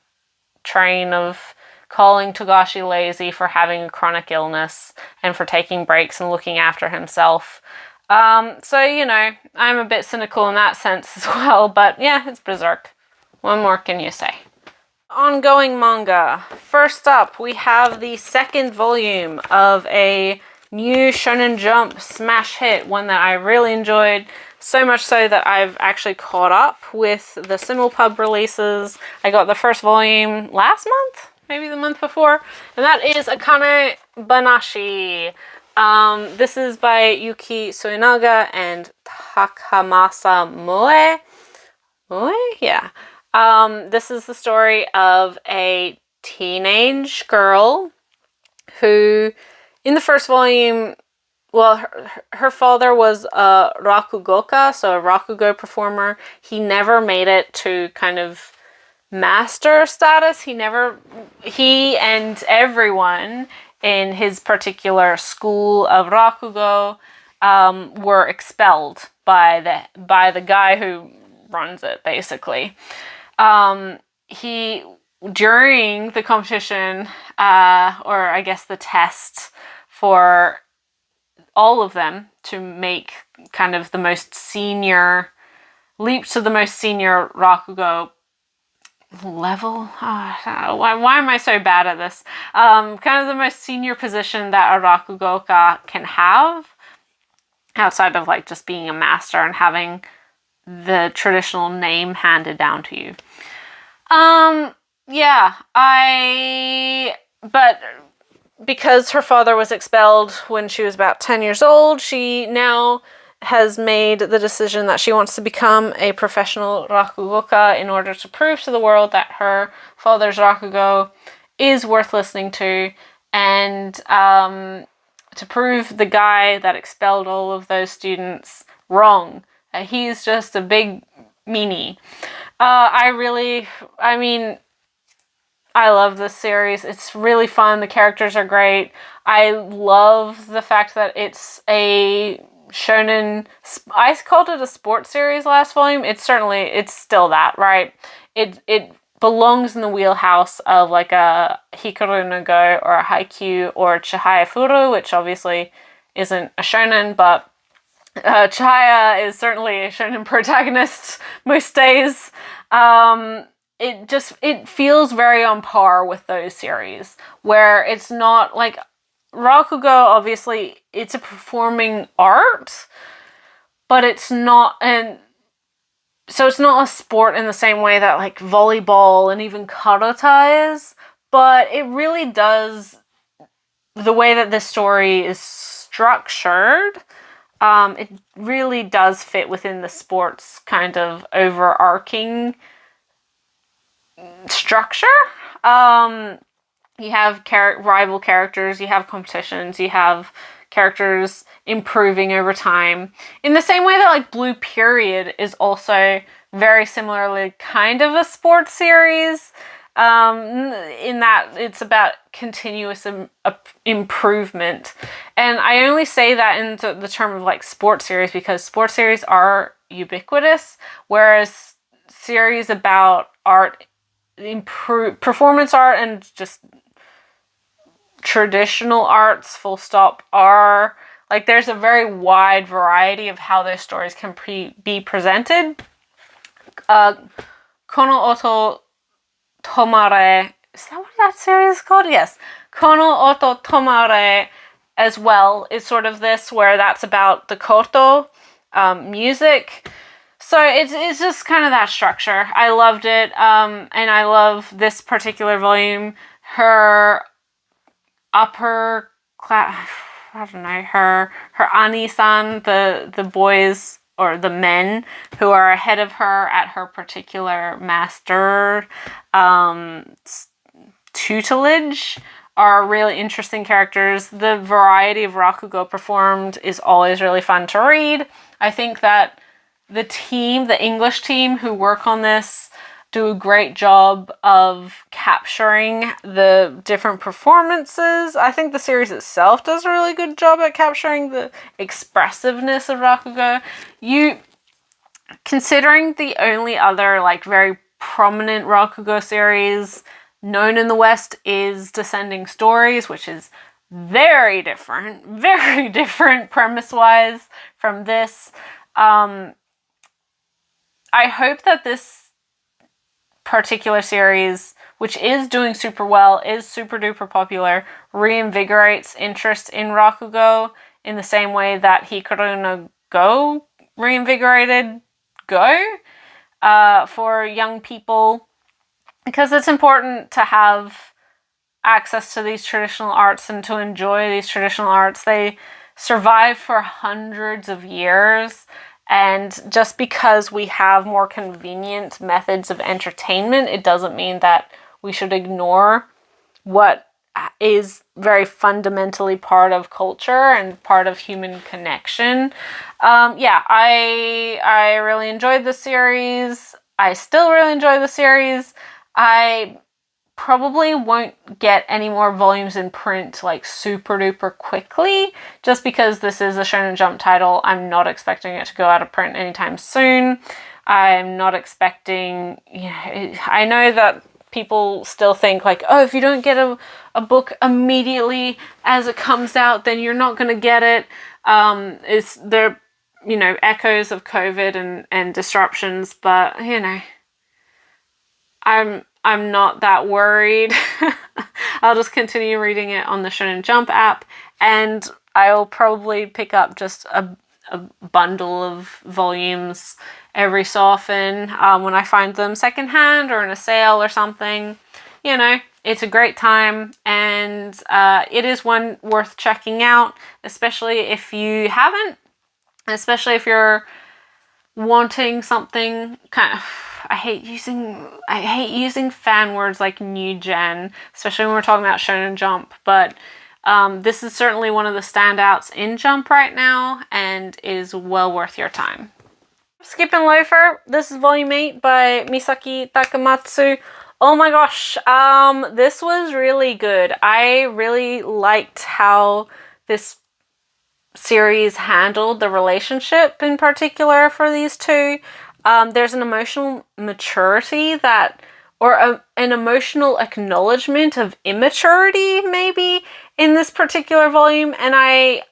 train of calling Togashi lazy for having a chronic illness and for taking breaks and looking after himself. So, you know, I'm a bit cynical in that sense as well, but yeah, it's Berserk. What more can you say? Ongoing manga. First up, we have the second volume of a new Shonen Jump smash hit, one that I really enjoyed, so much so that I've actually caught up with the Simulpub releases. I got the first volume last month, maybe the month before, and that is akane-banashi. This is by Yuki Suenaga and Takamasa Moe. Moe? Yeah. This is the story of a teenage girl who, in the first volume, well, her father was a rakugoka, so a rakugo performer. He never made it to kind of master status. He and everyone in his particular school of rakugo were expelled by the guy who runs it, basically. He, during the competition, or I guess the test for all of them to make kind of the most senior leap to the most senior rakugo level. Why am I so bad at this? Kind of the most senior position that a rakugoka can have, outside of like just being a master and having the traditional name handed down to you. But because her father was expelled when she was about 10 years old, she now has made the decision that she wants to become a professional rakugoka in order to prove to the world that her father's rakugo is worth listening to, and to prove the guy that expelled all of those students wrong. He's just a big meanie. I love this series. It's really fun. The characters are great. I love the fact that it's a shonen. I called it a sports series last volume. It's still that, right? It belongs in the wheelhouse of like a Hikaru no Go or a Haikyuu or Chihaya Furu, which obviously isn't a shonen, but Chihaya is certainly a shonen protagonist most days. It feels very on par with those series, where it's not like rakugo, obviously it's a performing art, but it's not, and so it's not a sport in the same way that like volleyball and even karate is, but it really does, the way that this story is structured, it really does fit within the sports kind of overarching structure. You have rival characters, you have competitions, you have characters improving over time. In the same way that like Blue Period is also very similarly kind of a sports series, in that it's about continuous improvement. And I only say that in the term of like sports series because sports series are ubiquitous, whereas series about art, performance art and just traditional arts, full stop, are like, there's a very wide variety of how those stories can be presented. Kono Oto Tomare, is that what that series is called? Yes. Kono Oto Tomare as well is sort of this, where that's about the koto, music. So it's just kind of that structure. I loved it, and I love this particular volume. Her upper class, I don't know, her Ani-san, the boys or the men who are ahead of her at her particular master tutelage, are really interesting characters. The variety of rakugo performed is always really fun to read. I think that the English team who work on this, do a great job of capturing the different performances. I think the series itself does a really good job at capturing the expressiveness of rakugo. Considering the only other like very prominent rakugo series known in the West is Descending Stories, which is very different premise-wise from this. I hope that this particular series, which is doing super well, is super duper popular, reinvigorates interest in rakugo in the same way that Hikaru no Go reinvigorated Go for young people, because it's important to have access to these traditional arts and to enjoy these traditional arts. They survive for hundreds of years, and just because we have more convenient methods of entertainment, it doesn't mean that we should ignore what is very fundamentally part of culture and part of human connection. I really enjoyed the series. I still really enjoy the series. I probably won't get any more volumes in print like super duper quickly, just because this is a Shonen Jump title. I'm not expecting it to go out of print anytime soon. I'm not expecting, I know that people still think like, oh, if you don't get a book immediately as it comes out, then you're not going to get it. It's there, echoes of COVID and disruptions, but I'm not that worried. I'll just continue reading it on the Shonen Jump app, and I'll probably pick up just a bundle of volumes every so often when I find them secondhand or in a sale or something. It's a great time, and it is one worth checking out, especially if you haven't, especially if you're wanting something kind of, I hate using fan words like new gen, especially when we're talking about Shonen Jump, but this is certainly one of the standouts in Jump right now, and is well worth your time. Skip and Loafer, this is volume 8 by Misaki Takamatsu. Oh my gosh, this was really good. I really liked how this series handled the relationship in particular for these two. There's an emotional maturity an emotional acknowledgement of immaturity maybe in this particular volume, and I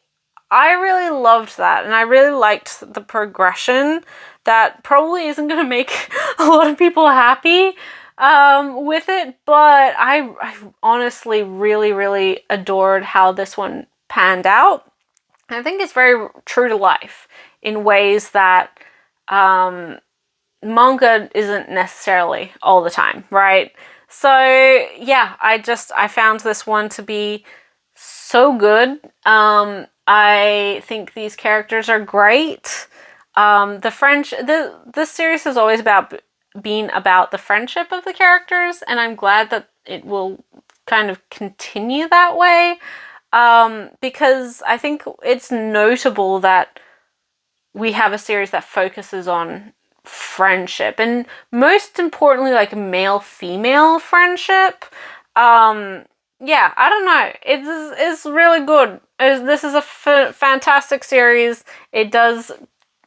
really loved that, and I really liked the progression. That probably isn't going to make a lot of people happy with it, but I honestly really, really adored how this one panned out. I think it's very true to life in ways that manga isn't necessarily all the time, right? So yeah, I found this one to be so good. I think these characters are great. This series is always being about the friendship of the characters, and I'm glad that it will kind of continue that way, because I think it's notable that we have a series that focuses on friendship, and most importantly, like male-female friendship. I don't know. It's really good. This is a fantastic series. It does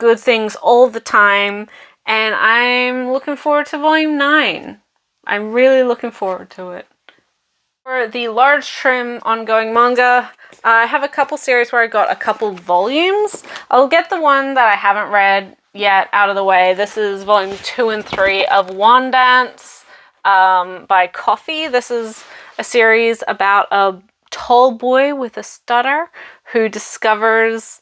good things all the time, and I'm looking forward to volume 9. I'm really looking forward to it. For the large trim ongoing manga, I have a couple series where I got a couple volumes. I'll get the one that I haven't read yet out of the way. This is volume 2 and 3 of One Dance by Coffee. This is a series about a tall boy with a stutter who discovers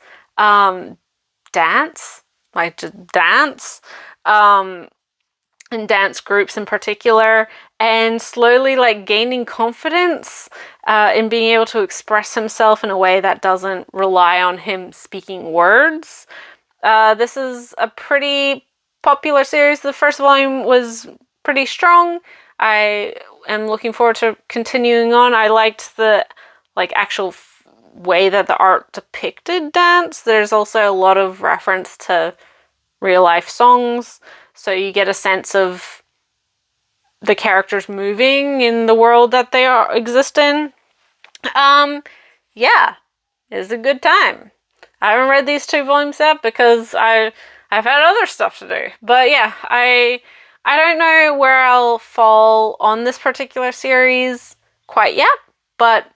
dance, like just dance, and dance groups in particular, and slowly like gaining confidence in being able to express himself in a way that doesn't rely on him speaking words. This is a pretty popular series. The first volume was pretty strong. I am looking forward to continuing on. I liked the like actual way that the art depicted dance. There's also a lot of reference to real life songs, so you get a sense of the characters moving in the world that they exist in. Yeah, it's a good time. I haven't read these 2 volumes yet because I've had other stuff to do. But yeah, I don't know where I'll fall on this particular series quite yet, but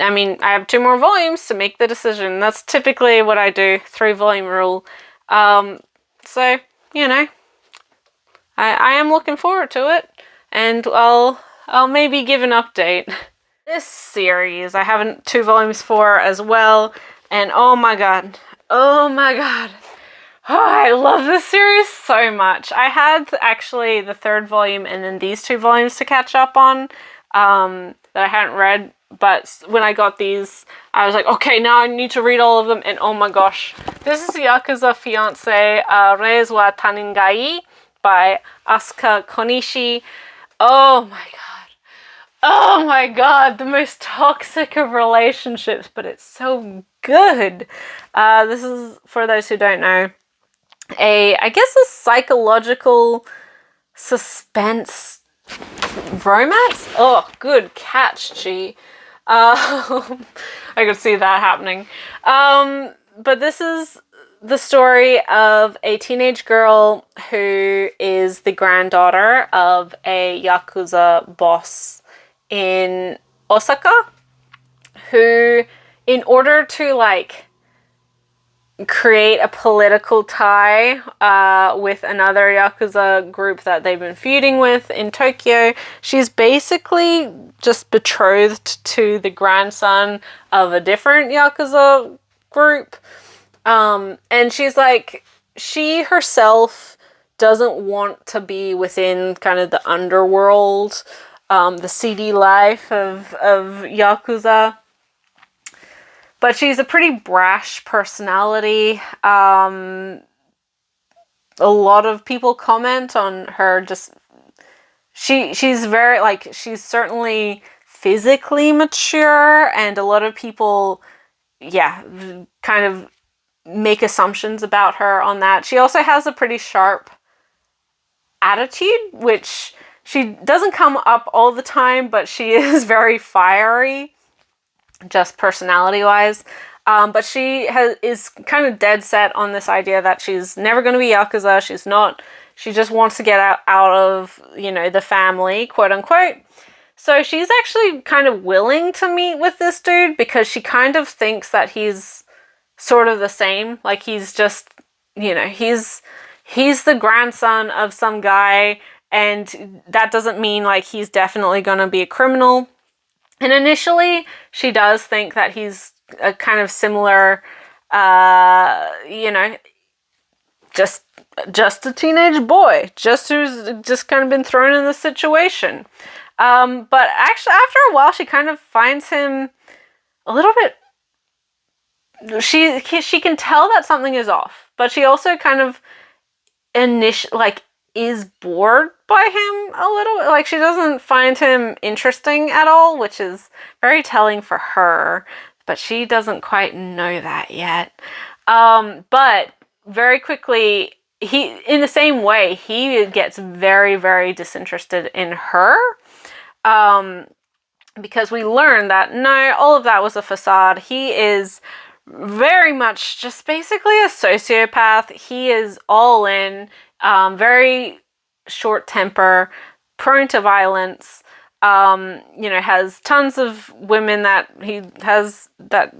I mean, I have 2 more volumes to make the decision. That's typically what I do, 3 volume rule. So, you know, I am looking forward to it, and I'll maybe give an update. This series, I have 2 volumes for as well, and oh my god, oh, I love this series so much. I had actually the 3rd volume and then these 2 volumes to catch up on that I hadn't read, but when I got these, I was like, okay, now I need to read all of them, and oh my gosh. This is Yakuza Fiancé Reis wa Taningai by Asuka Konishi. Oh my god. Oh my god, the most toxic of relationships, but it's so good. This is, for those who don't know, I guess a psychological suspense romance? Oh, good catch, G. I could see that happening. But this is the story of a teenage girl who is the granddaughter of a Yakuza boss in Osaka, who, in order to like create a political tie with another Yakuza group that they've been feuding with in Tokyo, she's basically just betrothed to the grandson of a different Yakuza group. And she's like, she herself doesn't want to be within kind of the underworld, the seedy life of Yakuza. But she's a pretty brash personality. A lot of people comment on her just... She's very, like, she's certainly physically mature, and a lot of people, yeah, kind of make assumptions about her on that. She also has a pretty sharp attitude, which she doesn't come up all the time, but she is very fiery, just personality-wise. But she is kind of dead set on this idea that she's never going to be Yakuza. She's not. She just wants to get out of, you know, the family, quote unquote. So she's actually kind of willing to meet with this dude because she kind of thinks that he's sort of the same. Like, he's just, you know, he's the grandson of some guy, and that doesn't mean like he's definitely going to be a criminal. And initially, she does think that he's a kind of similar, you know, just a teenage boy, just who's just kind of been thrown in this situation. But actually, after a while, she kind of finds him a little bit... She can tell that something is off, but she also kind of is bored by him a little bit. Like, she doesn't find him interesting at all, which is very telling for her, but she doesn't quite know that yet. But very quickly, in the same way, he gets very, very disinterested in her. Because we learn that no, all of that was a facade. He is very much just basically a sociopath. He is all in, very short temper, prone to violence. Has tons of women that he has that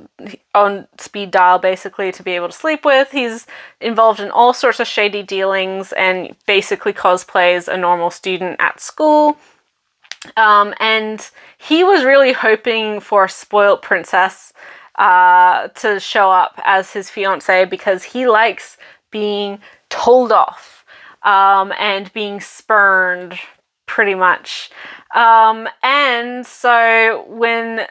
on speed dial basically to be able to sleep with. He's involved in all sorts of shady dealings and basically cosplays a normal student at school. And he was really hoping for a spoiled princess to show up as his fiance because he likes being told off and being spurned, pretty much. And so when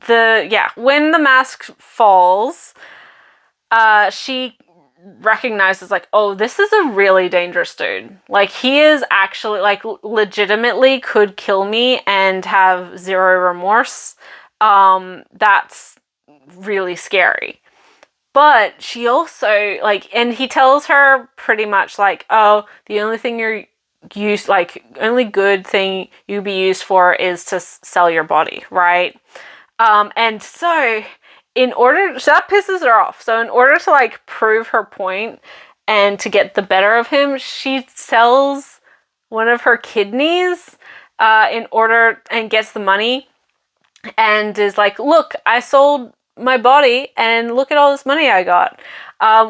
the mask falls, she recognizes, like, oh, this is a really dangerous dude. Like, he is actually, like, legitimately could kill me and have zero remorse. That's really scary. But she also, like, and he tells her pretty much, like, oh, the only thing you're used, like, only good thing you'd be used for is to sell your body, right? And so so that pisses her off. So in order to, like, prove her point and to get the better of him, she sells one of her kidneys and gets the money and is like, look, I sold my body and look at all this money I got,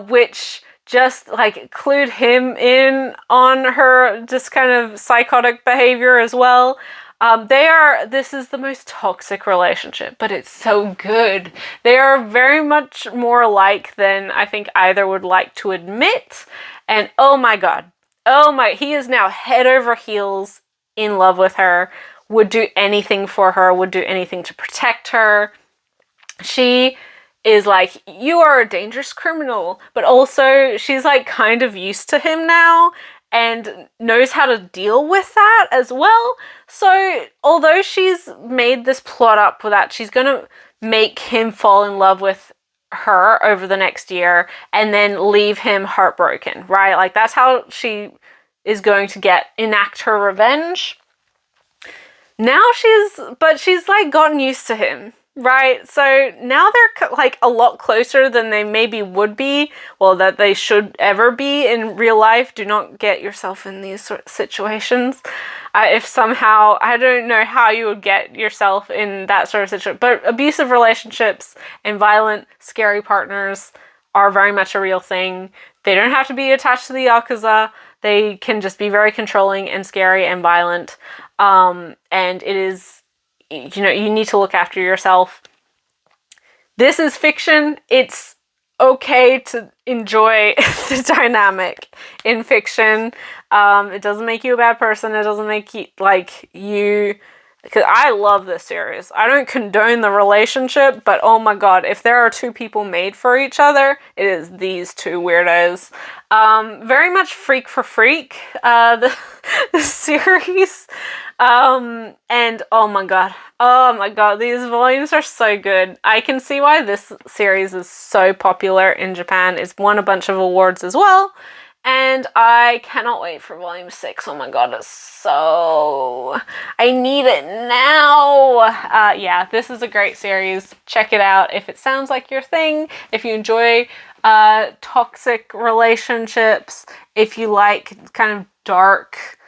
which just, like, clued him in on her just kind of psychotic behavior as well. This is the most toxic relationship, but it's so good. They are very much more alike than I think either would like to admit. And oh my god. He is now head over heels in love with her, would do anything for her, would do anything to protect her. She is like, you are a dangerous criminal, but also she's, like, kind of used to him now and knows how to deal with that as well. So although she's made this plot up with that, she's gonna make him fall in love with her over the next year and then leave him heartbroken, right? Like, that's how she is going to enact her revenge. Now she's like gotten used to him, right? So now they're, like, a lot closer than they maybe would be, well, that they should ever be in real life. Do not get yourself in these sort of situations. If somehow, I don't know how you would get yourself in that sort of situation, but abusive relationships and violent, scary partners are very much a real thing. They don't have to be attached to the Yakuza. They can just be very controlling and scary and violent. And it is, you need to look after yourself. This is fiction. It's okay to enjoy the dynamic in fiction. It doesn't make you a bad person. It doesn't make you, like, because I love this series. I don't condone the relationship, but oh my god, if there are two people made for each other, it is these two weirdos. Very much freak for freak, the series. And oh my god, these volumes are so good. I can see why this series is so popular in Japan. It's won a bunch of awards as well. And I cannot wait for volume 6. Oh my god, I need it now. Yeah, this is a great series. Check it out if it sounds like your thing. If you enjoy toxic relationships, if you like kind of dark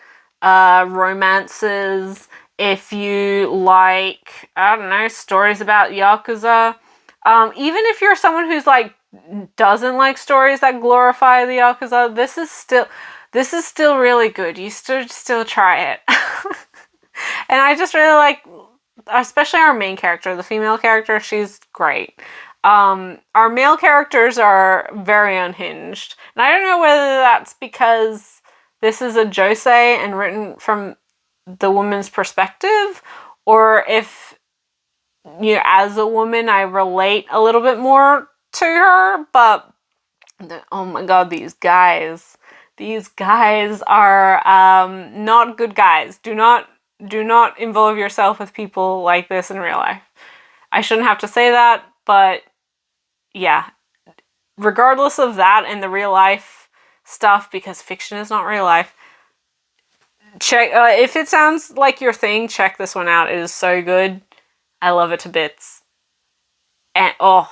romances, if you like, I don't know, stories about Yakuza, even if you're someone who's, like, doesn't like stories that glorify the Yakuza, this is still really good. You still try it. And I just really like, especially our main character, the female character, she's great. Our male characters are very unhinged. And I don't know whether that's because this is a josei and written from the woman's perspective, or if, as a woman, I relate a little bit more to her, but oh my god, these guys are not good guys. Do not involve yourself with people like this in real life. I shouldn't have to say that, but yeah, regardless of that and the real life stuff, because fiction is not real life, check if it sounds like your thing, check this one out. It is so good. I love it to bits. And oh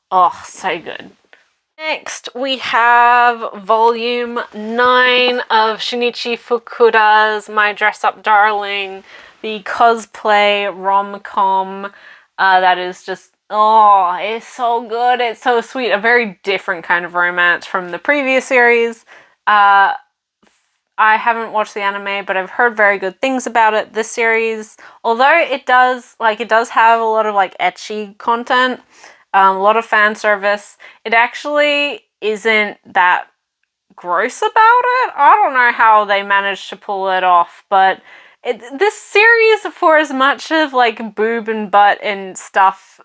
Oh, so good. Next, we have volume 9 of Shinichi Fukuda's My Dress Up Darling, the cosplay rom-com that is just, oh, it's so good, it's so sweet. A very different kind of romance from the previous series. I haven't watched the anime, but I've heard very good things about it. This series, although it does have a lot of like ecchi content, a lot of fan service, it actually isn't that gross about it. I don't know how they managed to pull it off, but this series, for as much of like boob and butt and stuff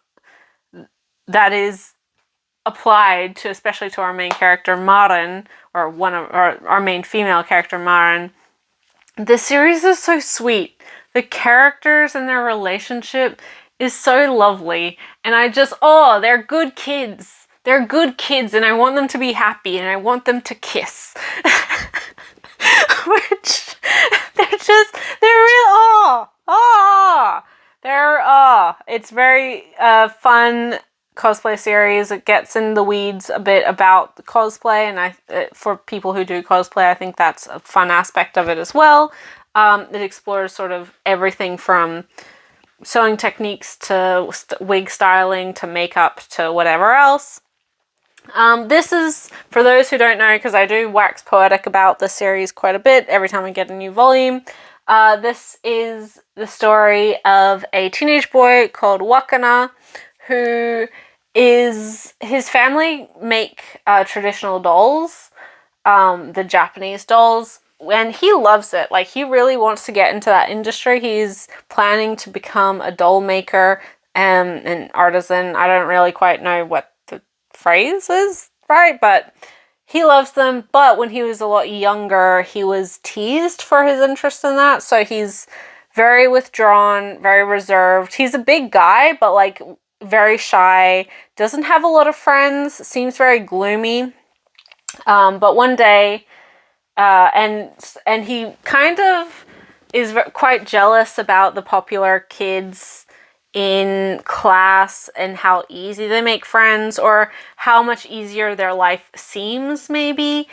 that is applied to, especially to our main character Marin, or one of our main female character Marin, this series is so sweet. The characters and their relationship is so lovely, and they're good kids. They're good kids, and I want them to be happy, and I want them to kiss. Which, it's very fun cosplay series. It gets in the weeds a bit about the cosplay, and for people who do cosplay, I think that's a fun aspect of it as well. It explores sort of everything from sewing techniques to wig styling to makeup to whatever else. This is, for those who don't know, because I do wax poetic about the series quite a bit every time I get a new volume, this is the story of a teenage boy called Wakana, who his family make traditional dolls, the Japanese dolls, and he loves it. Like, he really wants to get into that industry. He's planning to become a doll maker, an artisan. I don't really quite know what the phrase is, right? But he loves them. But when he was a lot younger, he was teased for his interest in that. So he's very withdrawn, very reserved. He's a big guy, but like very shy, doesn't have a lot of friends, seems very gloomy. But one day, and he kind of is quite jealous about the popular kids in class and how easy they make friends, or how much easier their life seems, maybe.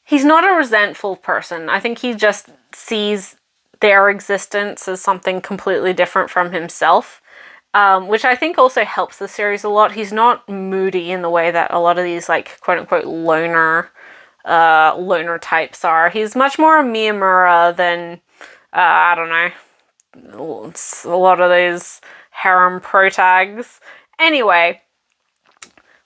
He's not a resentful person. I think he just sees their existence as something completely different from himself, which I think also helps the series a lot. He's not moody in the way that a lot of these, like, quote-unquote loner types are. He's much more a Miyamura than, I don't know, a lot of these harem protags. Anyway,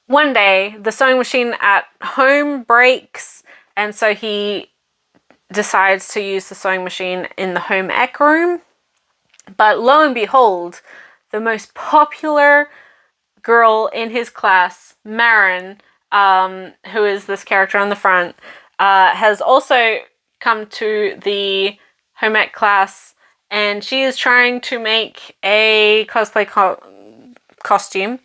one day the sewing machine at home breaks, and so he decides to use the sewing machine in the home ec room. But lo and behold, the most popular girl in his class, Marin, who is this character on the front, has also come to the home ec class, and she is trying to make a cosplay costume.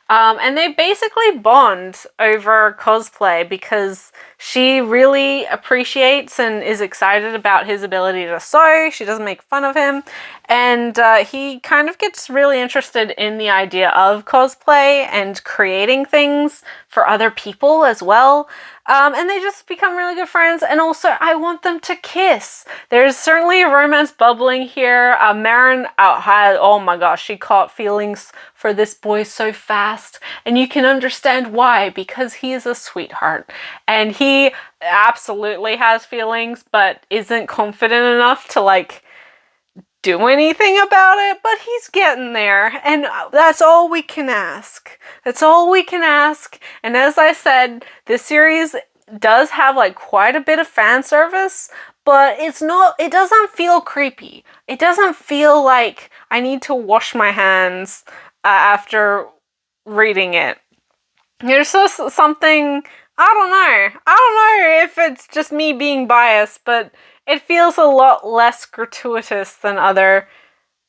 And they basically bond over cosplay because she really appreciates and is excited about his ability to sew. She doesn't make fun of him. And he kind of gets really interested in the idea of cosplay and creating things for other people as well. And they just become really good friends. And also, I want them to kiss. There's certainly a romance bubbling here. Marin oh my gosh, she caught feelings for this boy so fast. And you can understand why, because he is a sweetheart. And he absolutely has feelings, but isn't confident enough to, like, do anything about it, but he's getting there, and that's all we can ask. That's all we can ask. And as I said, this series does have, like, quite a bit of fan service, but it doesn't feel creepy. It doesn't feel like I need to wash my hands after reading it. There's just something, I don't know if it's just me being biased, but it feels a lot less gratuitous than other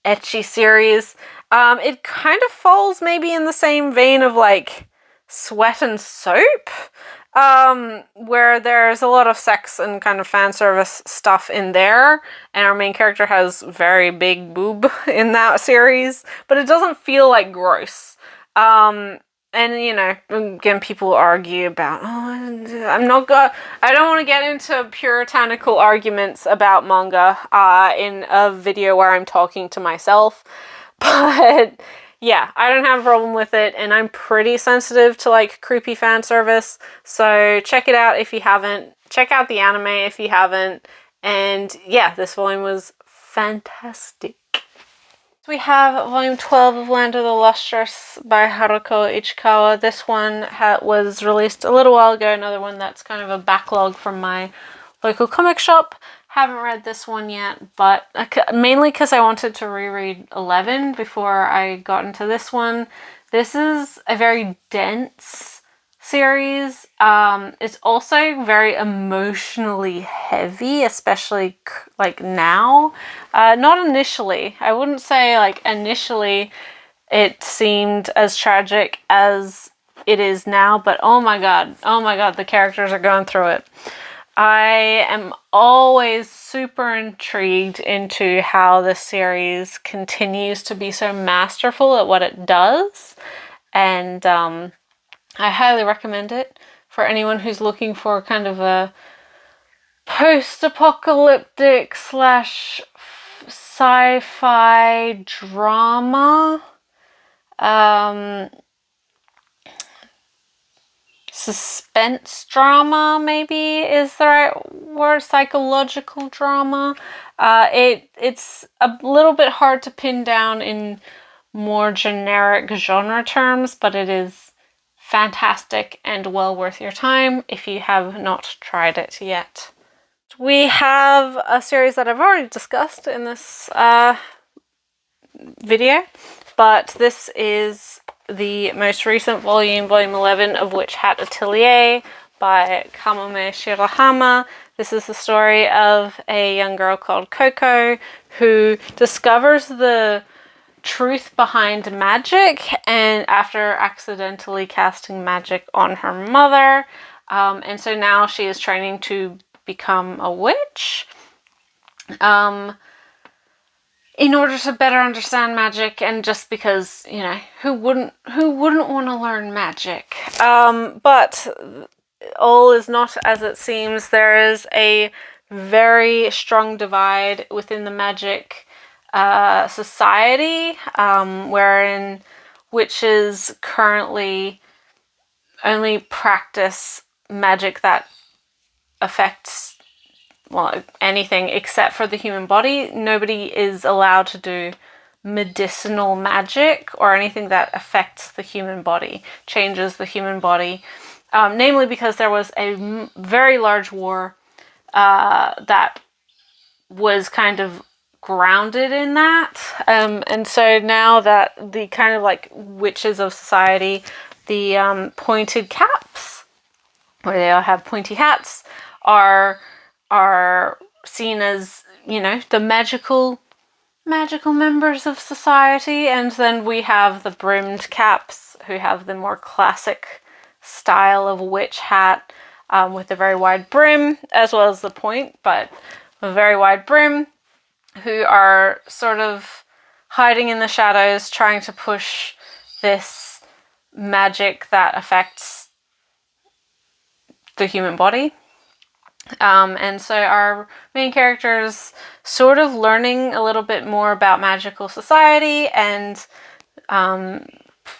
ecchi series. It kind of falls maybe in the same vein of, like, Sweat and Soap, where there's a lot of sex and kind of fan service stuff in there, and our main character has very big boob in that series, but it doesn't feel like gross. and you know, again, people argue about, I don't want to get into puritanical arguments about manga in a video where I'm talking to myself, but yeah, I don't have a problem with it, and I'm pretty sensitive to like creepy fan service, so check it out if you haven't. Check out the anime if you haven't, and yeah, this volume was fantastic. We have volume 12 of Land of the Lustrous by Haruko Ichikawa. This one was released a little while ago, another one that's kind of a backlog from my local comic shop. Haven't read this one yet, but mainly because I wanted to reread 11 before I got into this one. This is a very dense series. It's also very emotionally heavy, especially like now. Not initially. I wouldn't say like initially it seemed as tragic as it is now, but oh my god, the characters are going through it. I am always super intrigued into how this series continues to be so masterful at what it does, and I highly recommend it for anyone who's looking for kind of a post-apocalyptic / sci-fi drama. Suspense drama, maybe is the right word. Psychological drama. It's a little bit hard to pin down in more generic genre terms, but it is fantastic and well worth your time if you have not tried it yet. We have a series that I've already discussed in this video, but this is the most recent volume, volume 11 of Witch Hat Atelier by Kamome Shirahama. This is the story of a young girl called Coco who discovers the truth behind magic, and after accidentally casting magic on her mother, and so now she is training to become a witch in order to better understand magic, and just because, you know, who wouldn't want to learn magic? But all is not as it seems. There is a very strong divide within the magic society, wherein witches currently only practice magic that affects, well, anything except for the human body. Nobody is allowed to do medicinal magic or anything that affects the human body, changes the human body, namely because there was a very large war that was kind of grounded in that, and so now that the kind of like witches of society, the pointed caps, where they all have pointy hats, are seen as, you know, the magical members of society, and then we have the brimmed caps, who have the more classic style of witch hat, with a very wide brim as well as the point, but a very wide brim, who are sort of hiding in the shadows, trying to push this magic that affects the human body. And so our main characters sort of learning a little bit more about magical society, and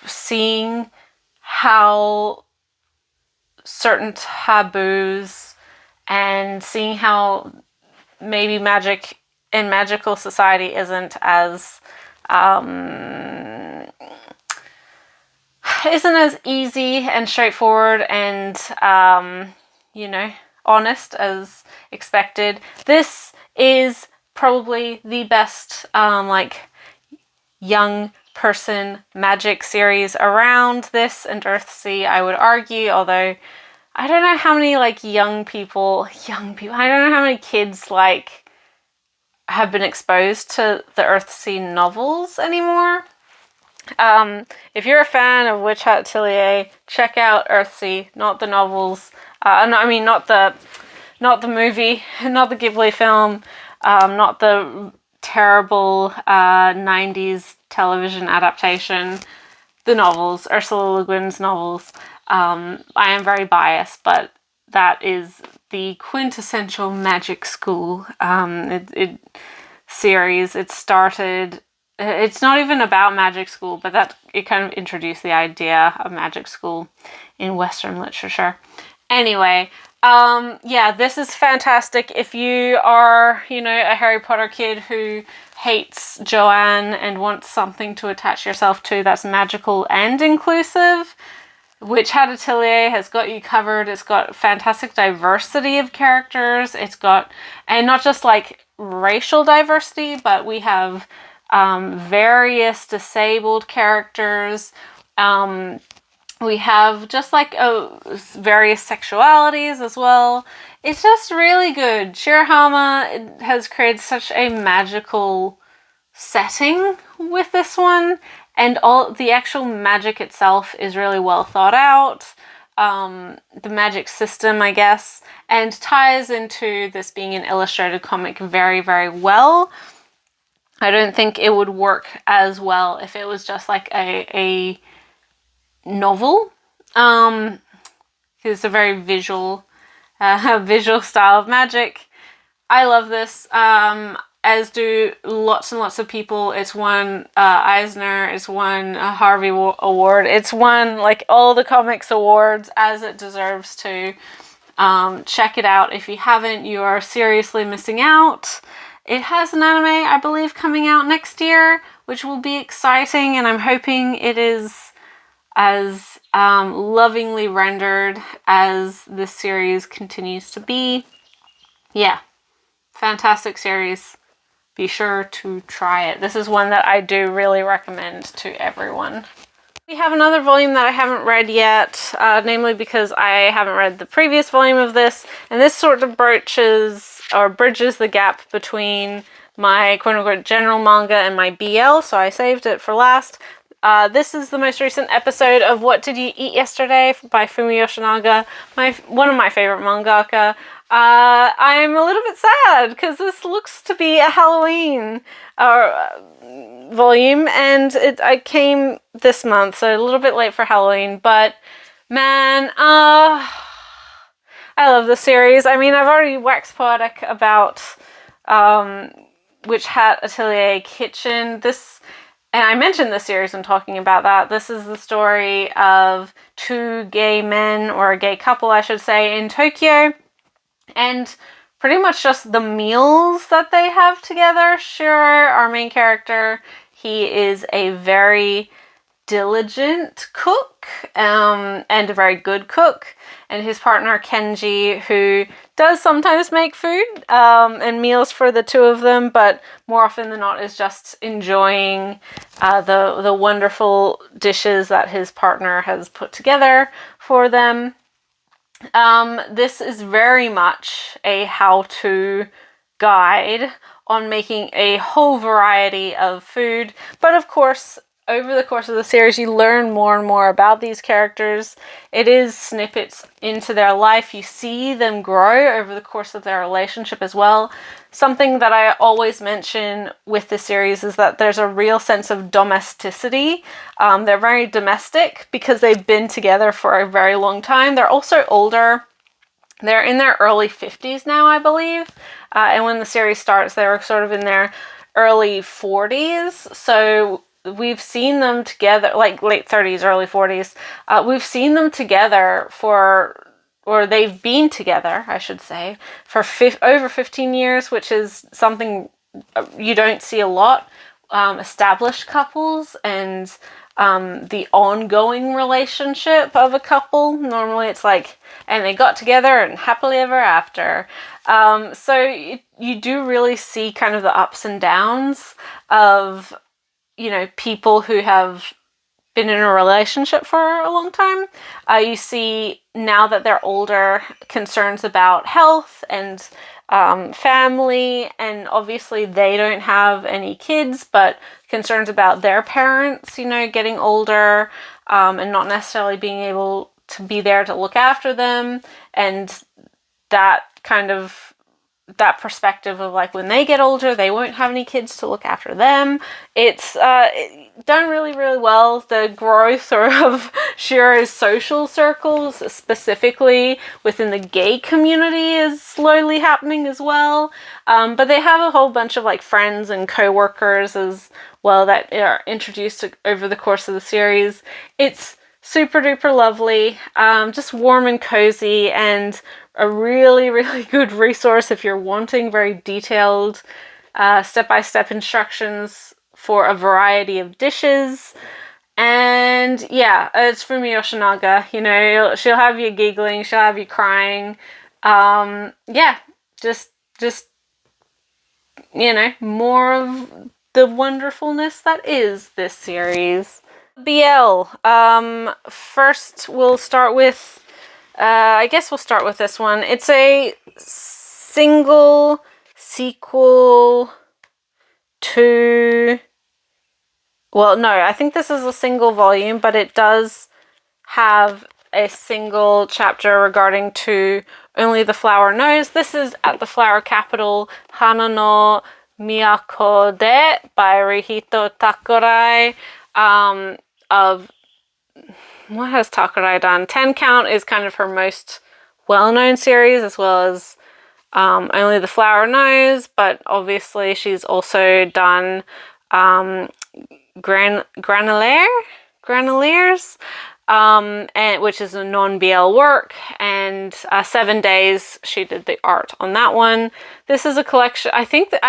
seeing how certain taboos, and seeing how maybe magic in magical society isn't as easy and straightforward and you know, honest as expected. This is probably the best like young person magic series around. This and Earthsea, I would argue, although I don't know how many like young people, I don't know how many kids like have been exposed to the Earthsea novels anymore. If you're a fan of Witch Hat Atelier, check out Earthsea, not the novels. No, I mean not the movie, not the Ghibli film, not the terrible 90s television adaptation. the novels, Ursula Le Guin's novels. I am very biased, but that is the quintessential magic school series. It started. It's not even about magic school, but that it kind of introduced the idea of magic school in Western literature. Anyway, yeah, this is fantastic. If you are, a Harry Potter kid who hates Joanne and wants something to attach yourself to that's magical and inclusive, Witch Hat Atelier has got you covered. It's got fantastic diversity of characters. It's got, and not just like racial diversity, but we have various disabled characters. We have just like various sexualities as well. It's just really good. Shirahama has created such a magical setting with this one, and all the actual magic itself is really well thought out. The magic system, I guess, and ties into this being an illustrated comic very, very well. I don't think it would work as well if it was just like a novel. It's a very visual style of magic. I love this, as do lots and lots of people. It's won Eisner, it's won a Harvey Award, it's won like all the comics awards, as it deserves to. Check it out if you haven't. You are seriously missing out. It has an anime, I believe, coming out next year, which will be exciting, and I'm hoping it is as lovingly rendered as this series continues to be. Yeah, fantastic series. Be sure to try it. This is one that I do really recommend to everyone. We have another volume that I haven't read yet, namely because I haven't read the previous volume of this, and this sort of bridges the gap between my quote-unquote general manga and my BL, so I saved it for last. This is the most recent episode of What Did You Eat Yesterday by Fumi Yoshinaga, one of my favorite mangaka. I'm a little bit sad because this looks to be a Halloween volume, and I came this month, so a little bit late for Halloween, but man, I love the series. I mean, I've already waxed poetic about Witch Hat Atelier Kitchen. And I mentioned this series when talking about that. This is the story of two gay men, or a gay couple, I should say, in Tokyo. And pretty much just the meals that they have together. Shiro, our main character, he is a very diligent cook, and a very good cook. And his partner, Kenji, who does sometimes make food and meals for the two of them, but more often than not is just enjoying the wonderful dishes that his partner has put together for them. This is very much a how-to guide on making a whole variety of food, but of course, over the course of the series, you learn more and more about these characters. It is snippets into their life. You see them grow over the course of their relationship as well. Something that I always mention with this series is that there's a real sense of domesticity. They're very domestic because they've been together for a very long time. They're also older. They're in their early 50s now, I believe. And when the series starts, they were sort of in their early 40s. So we've seen them together, like late 30s, early 40s. We've seen them together or they've been together, I should say, for over 15 years, which is something you don't see a lot. Established couples and the ongoing relationship of a couple. Normally it's like, and they got together and happily ever after. So you do really see kind of the ups and downs of, people who have been in a relationship for a long time. You see, now that they're older, concerns about health and family, and obviously they don't have any kids, but concerns about their parents, getting older, and not necessarily being able to be there to look after them, and that kind of that perspective of like when they get older, they won't have any kids to look after them. It's done really, really well. The growth of Shiro's social circles, specifically within the gay community, is slowly happening as well. But they have a whole bunch of like friends and co-workers as well that are introduced over the course of the series. It's super duper lovely, just warm and cozy, and a really, really good resource if you're wanting very detailed step-by-step instructions for a variety of dishes. And yeah, it's from Yoshinaga. You know, she'll have you giggling, she'll have you crying. Yeah, just you know, more of the wonderfulness that is this series. BL. First we'll start with I guess we'll start with this one. It's a single sequel to... Well, no, I think this is a single volume, but it does have a single chapter regarding to Only the Flower Knows. This is At the Flower Capital, Hana no Miyako de by Rihito Takurai, of... What has Takurai done? 10 Count is kind of her most well-known series, as well as Only the Flower Knows, but obviously she's also done Granulaires, and which is a non-BL work, and 7 Days she did the art on that one. This is a collection. I think that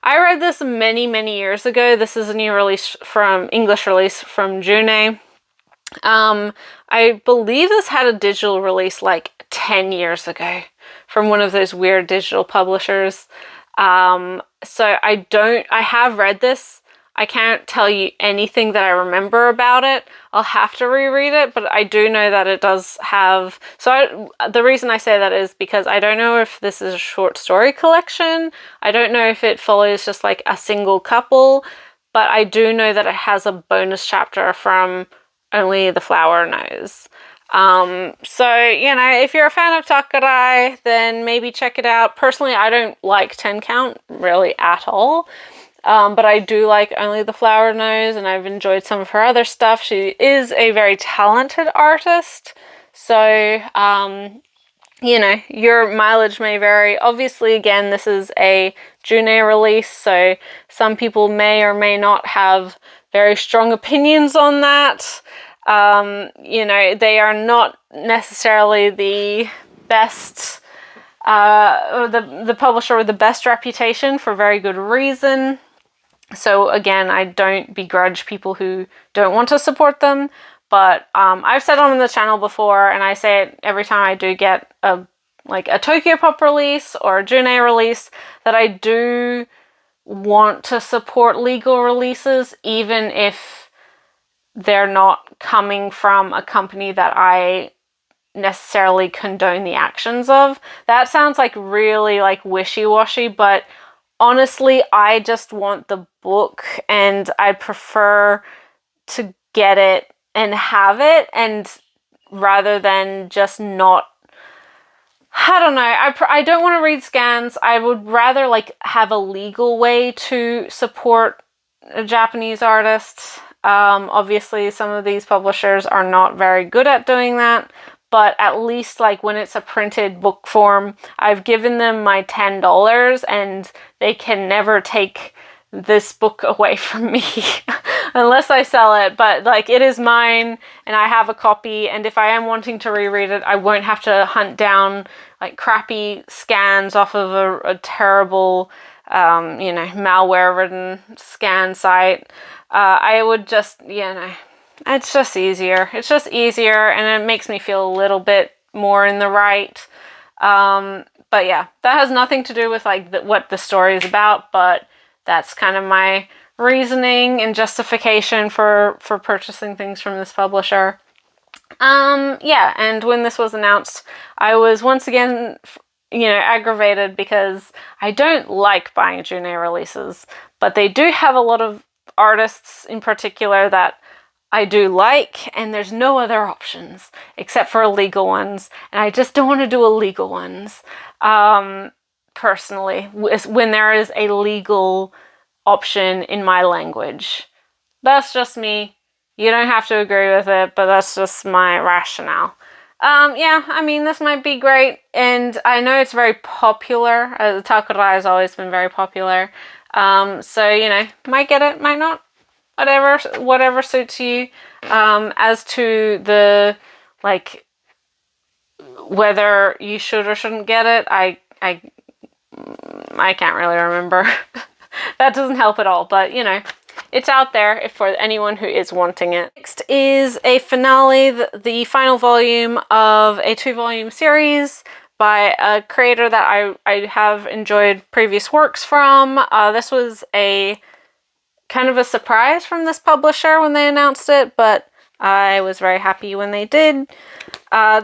I read this many years ago. This is a new release from English release from June. I believe this had a digital release like 10 years ago from one of those weird digital publishers. So I have read this. I can't tell you anything that I remember about it. I'll have to reread it, but I do know that it does have... the reason I say that is because I don't know if this is a short story collection. I don't know if it follows just like a single couple, but I do know that it has a bonus chapter from Only the Flower Knows. So, you know, if you're a fan of Takurai, then maybe check it out. Personally, I don't like 10 Count really at all. But I do like Only the Flower Knows, and I've enjoyed some of her other stuff. She is a very talented artist. So, you know, your mileage may vary. Obviously, again, this is a June release, so some people may or may not have very strong opinions on that. You know, they are not necessarily the best, or the publisher with the best reputation for very good reason. So again, I don't begrudge people who don't want to support them, but I've said on the channel before, and I say it every time I do get a Tokyo Pop release or a June release, that I do want to support legal releases, even if they're not coming from a company that I necessarily condone the actions of. That sounds like really like wishy-washy, but honestly, I just want the book, and I prefer to get it and have it, and rather than just not... I don't know. I don't want to read scans. I would rather like have a legal way to support a Japanese artist. Obviously, some of these publishers are not very good at doing that, but at least like when it's a printed book form, I've given them my $10 and they can never take this book away from me unless I sell it. But like, it is mine and I have a copy, and if I am wanting to reread it, I won't have to hunt down like crappy scans off of a terrible you know, malware ridden scan site. I would just, you know, it's just easier. It's just easier, and it makes me feel a little bit more in the right. But yeah, that has nothing to do with like what the story is about, but that's kind of my reasoning and justification for purchasing things from this publisher. Yeah, and when this was announced, I was once again, you know, aggravated because I don't like buying June releases, but they do have a lot of artists in particular that I do like, and there's no other options except for illegal ones, and I just don't want to do illegal ones. personally, when there is a legal option in my language. That's just me. You don't have to agree with it, but that's just my rationale. Yeah, I mean, this might be great, and I know it's very popular. Takura has always been very popular. So, you know, might get it, might not. Whatever suits you. As to the, like, whether you should or shouldn't get it, I can't really remember. That doesn't help at all, but, you know, it's out there for anyone who is wanting it. Next is a finale, the final volume of a 2-volume series by a creator that I have enjoyed previous works from. This was a kind of a surprise from this publisher when they announced it, but I was very happy when they did.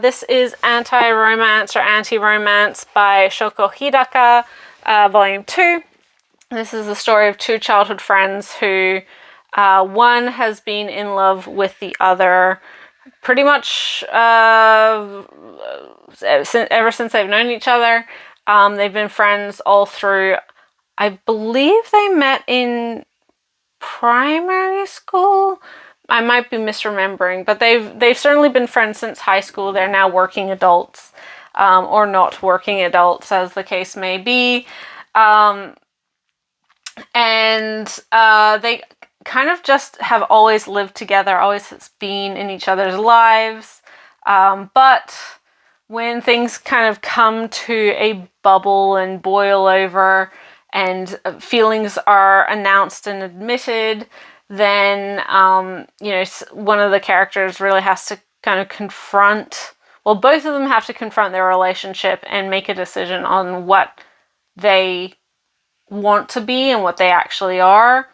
This is Anti-Romance or Anti-Romance by Shoko Hidaka, Volume 2. This is the story of 2 childhood friends who one has been in love with the other pretty much ever since they've known each other. They've been friends all through, I believe they met in primary school. I might be misremembering, but they've certainly been friends since high school. They're now working adults, or not working adults, as the case may be. And they kind of just have always lived together, always been in each other's lives. But when things kind of come to a bubble and boil over, and feelings are announced and admitted, then, you know, one of the characters really has to kind of confront, well, both of them have to confront their relationship and make a decision on what they want to be and what they actually are.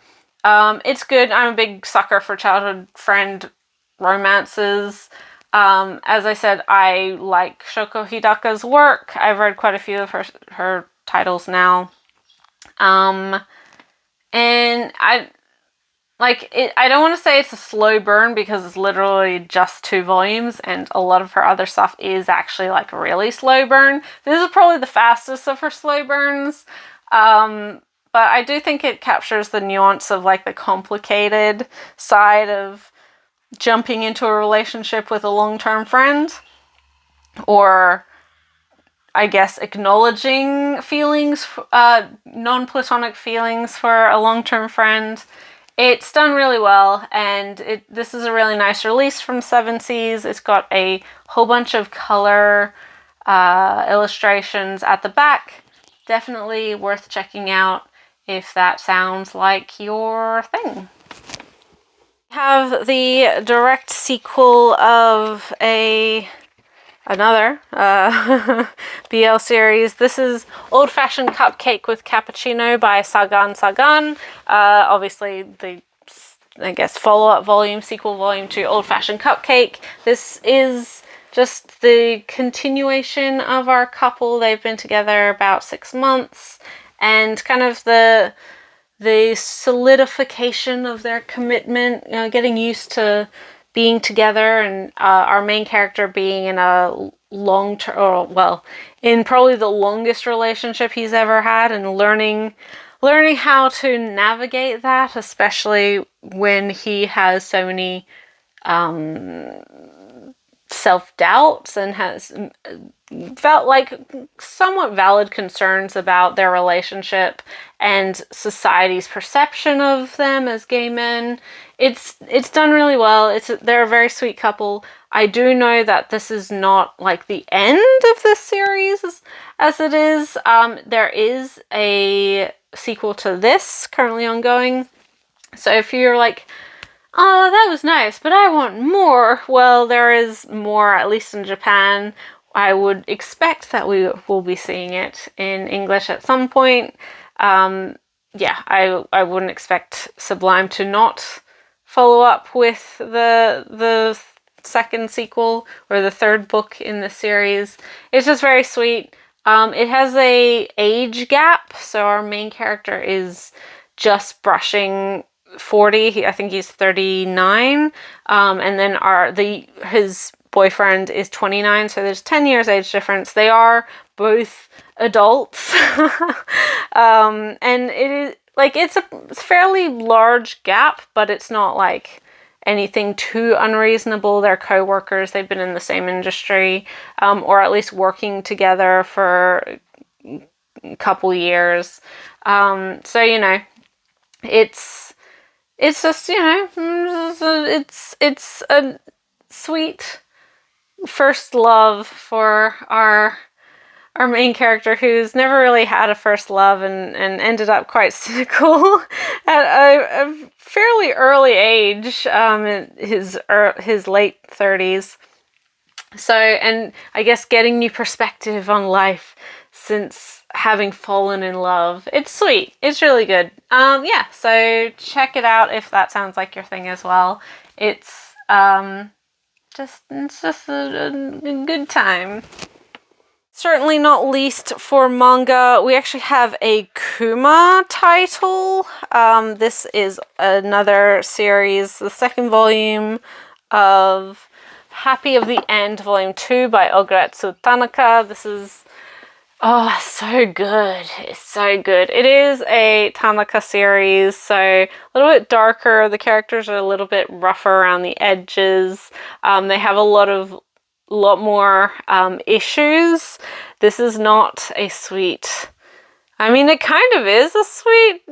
It's good. I'm a big sucker for childhood friend romances. As I said, I like Shoko Hidaka's work. I've read quite a few of her titles now. And I don't want to say it's a slow burn because it's literally just 2 volumes, and a lot of her other stuff is actually like really slow burn. This is probably the fastest of her slow burns. But I do think it captures the nuance of like the complicated side of jumping into a relationship with a long-term friend, or I guess acknowledging feelings, non-platonic feelings for a long-term friend. It's done really well, and this is a really nice release from Seven Seas. It's got a whole bunch of color illustrations at the back. Definitely worth checking out if that sounds like your thing. Have the direct sequel of another BL series. This is Old Fashioned Cupcake with Cappuccino by Sagan Sagan. Obviously the, I guess, follow-up volume, sequel volume to Old Fashioned Cupcake. This is just the continuation of our couple. They've been together about 6 months, and kind of the solidification of their commitment, you know, getting used to being together, and our main character being in a long-term, or well, in probably the longest relationship he's ever had, and learning how to navigate that, especially when he has so many self-doubts and has felt like somewhat valid concerns about their relationship and society's perception of them as gay men. It's done really well. They're a very sweet couple. I do know that this is not like the end of this series as it is. There is a sequel to this currently ongoing. So if you're like, oh, that was nice, but I want more, well, there is more, at least in Japan. I would expect that we will be seeing it in English at some point. Yeah, I wouldn't expect Sublime to not follow up with the second sequel or the third book in the series. It's just very sweet. It has a age gap, so our main character is just brushing 40. I think he's 39. And then his boyfriend is 29, so there's 10 years age difference. They are both adults. And it is like it's a fairly large gap, but it's not like anything too unreasonable. They're co-workers, they've been in the same industry, or at least working together for a couple years. So you know, it's just, you know, it's a sweet first love for our main character, who's never really had a first love and ended up quite cynical at a fairly early age, in his late 30s. So, and I guess getting new perspective on life since having fallen in love. It's sweet. It's really good. Yeah, so check it out if that sounds like your thing as well. It's just a good time. Certainly not least for manga, we actually have a Kuma title. This is another series, the second volume of Happy of the End, Volume 2 by Ogaretsu Tanaka. This is, oh, so good. It's so good. It is a Tanaka series, so a little bit darker. The characters are a little bit rougher around the edges. They have a lot more issues. This is not a sweet, I mean, it kind of is a sweet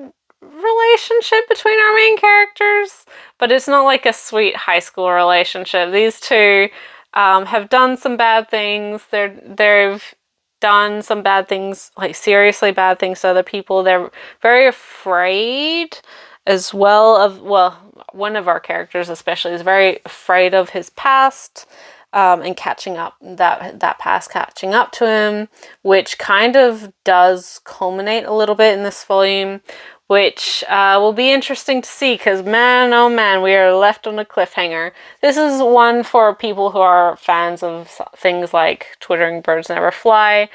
relationship between our main characters, but it's not like a sweet high school relationship. These two have done some bad things. They've done some bad things, like seriously bad things to other people. They're very afraid as well of, well, one of our characters especially is very afraid of his past. And catching up, that past catching up to him, which kind of does culminate a little bit in this volume, which will be interesting to see, because man, oh man, we are left on a cliffhanger. This is one for people who are fans of things like Twittering Birds Never Fly.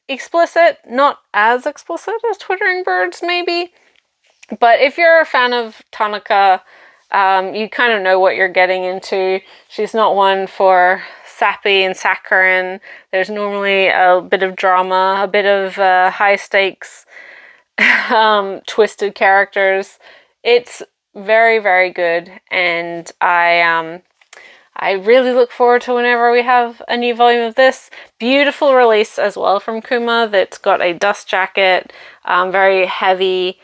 Explicit, not as explicit as Twittering Birds maybe, but if you're a fan of Tanaka, you kind of know what you're getting into. She's not one for sappy and saccharine. There's normally a bit of drama, a bit of high stakes, twisted characters. It's very, very good, and I really look forward to whenever we have a new volume of this. Beautiful release as well from Kuma that's got a dust jacket, very heavy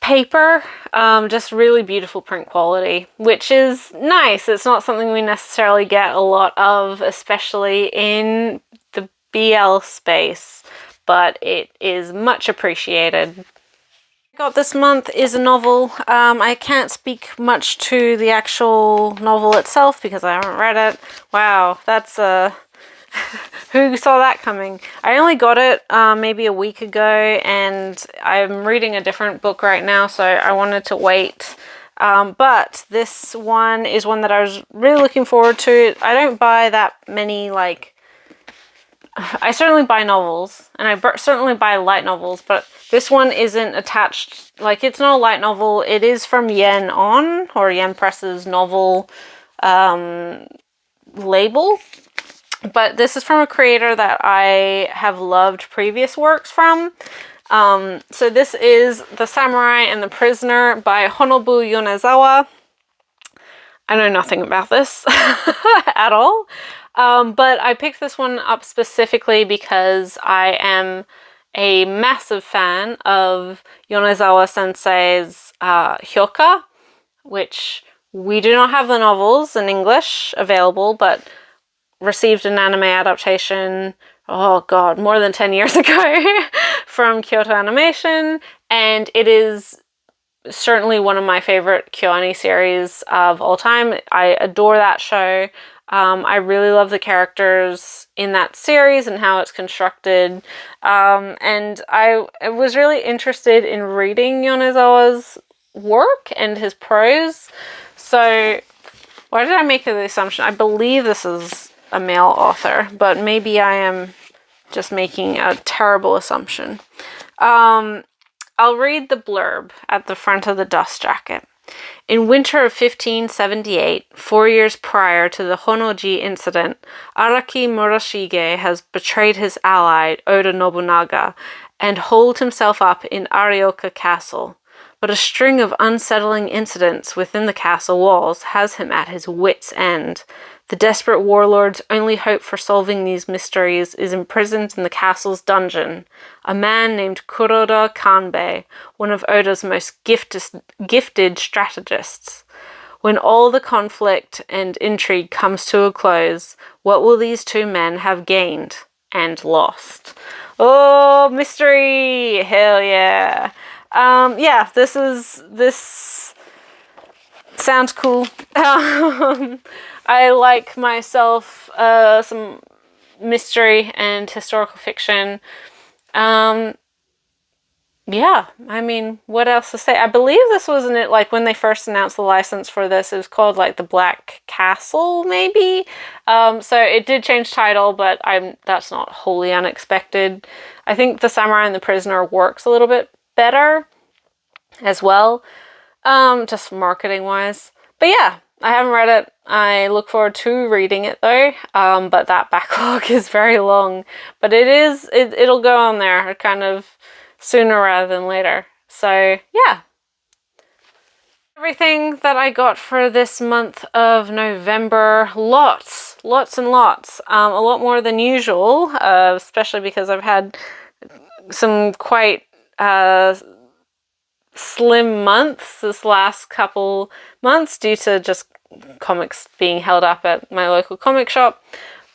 paper, just really beautiful print quality, which is nice. It's not something we necessarily get a lot of, especially in the BL space, but it is much appreciated. I got this month is a novel. I can't speak much to the actual novel itself because I haven't read it. Wow, that's who saw that coming? I only got it maybe a week ago, and I'm reading a different book right now, so I wanted to wait. But this one is one that I was really looking forward to. I don't buy that many, like, I certainly buy novels, and I certainly buy light novels, but this one isn't attached, like, it's not a light novel. It is from Yen On, or Yen Press's novel label. But this is from a creator that I have loved previous works from. So this is The Samurai and the Prisoner by Honobu Yonezawa. I know nothing about this at all. But I picked this one up specifically because I am a massive fan of Yonezawa Sensei's Hyoka, which we do not have the novels in English available, but received an anime adaptation, oh god, more than 10 years ago from Kyoto Animation, and it is certainly one of my favorite KyoAni series of all time. I adore that show. I really love the characters in that series and how it's constructed, and I was really interested in reading Yonezawa's work and his prose. So why did I make the assumption? I believe this is a male author, but maybe I am just making a terrible assumption. I'll read the blurb at the front of the dust jacket. In winter of 1578, 4 years prior to the Honnoji incident, Araki Murashige has betrayed his ally, Oda Nobunaga, and holed himself up in Arioka Castle. But a string of unsettling incidents within the castle walls has him at his wits' end. The desperate warlord's only hope for solving these mysteries is imprisoned in the castle's dungeon, a man named Kuroda Kanbei, one of Oda's most gifted strategists. When all the conflict and intrigue comes to a close, what will these two men have gained and lost? Oh, mystery! Hell yeah! Yeah, this sounds cool. I like myself some mystery and historical fiction. Yeah, I mean, what else to say? I believe this wasn't it, like, when they first announced the license for this, it was called, like, The Black Castle, maybe? So it did change title, but that's not wholly unexpected. I think The Samurai and the Prisoner works a little bit better as well, just marketing-wise. But yeah, I haven't read it. I look forward to reading it though, but that backlog is very long. But it'll go on there kind of sooner rather than later. So yeah. Everything that I got for this month of November, lots and lots. A lot more than usual, especially because I've had some quite slim months this last couple months due to just comics being held up at my local comic shop.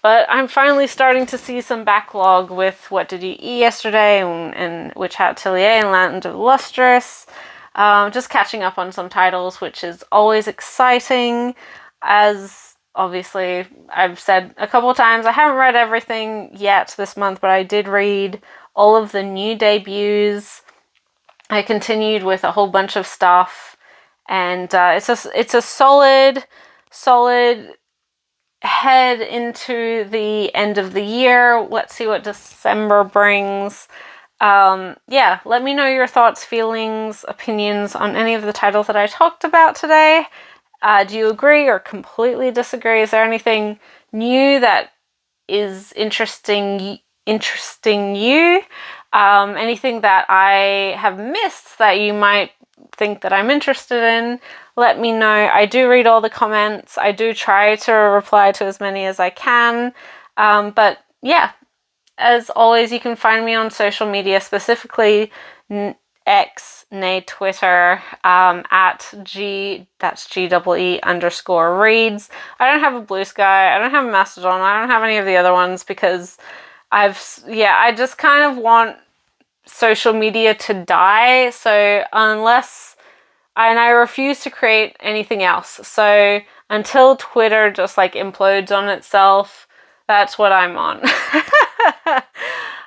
But I'm finally starting to see some backlog with What Did You Eat Yesterday and Witch Hat Atelier and Land of the Lustrous. Just catching up on some titles, which is always exciting. As obviously I've said a couple of times, I haven't read everything yet this month, but I did read all of the new debuts. I continued with a whole bunch of stuff, and it's a solid head into the end of the year. Let's see what December brings. Yeah, let me know your thoughts, feelings, opinions on any of the titles that I talked about today. Do you agree or completely disagree? Is there anything new that is interesting you? Anything that I have missed that you might think that I'm interested in, let me know. I do read all the comments. I do try to reply to as many as I can. But yeah, as always, you can find me on social media, specifically X, nay Twitter, at that's GEE_reads. I don't have a Blue Sky. I don't have a Mastodon. I don't have any of the other ones because I just kind of want social media to die. So I refuse to create anything else. So until Twitter just like implodes on itself, that's what I'm on.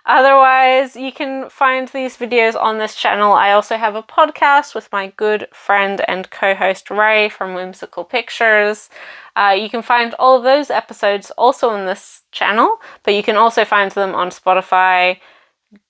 Otherwise, you can find these videos on this channel. I also have a podcast with my good friend and co-host Ray from Whimsical Pictures. You can find all of those episodes also on this channel, but you can also find them on Spotify,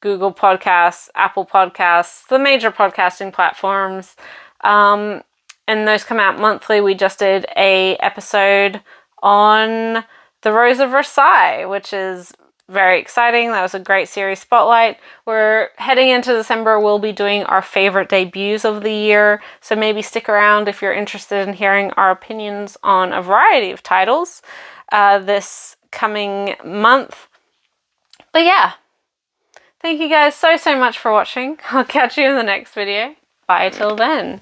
Google Podcasts, Apple Podcasts, the major podcasting platforms. And those come out monthly. We just did a episode on The Rose of Versailles, which is very exciting. That was a great series spotlight. We're heading into December. We'll be doing our favorite debuts of the year. So maybe stick around if you're interested in hearing our opinions on a variety of titles this coming month. But yeah, thank you guys so much for watching. I'll catch you in the next video. Bye till then.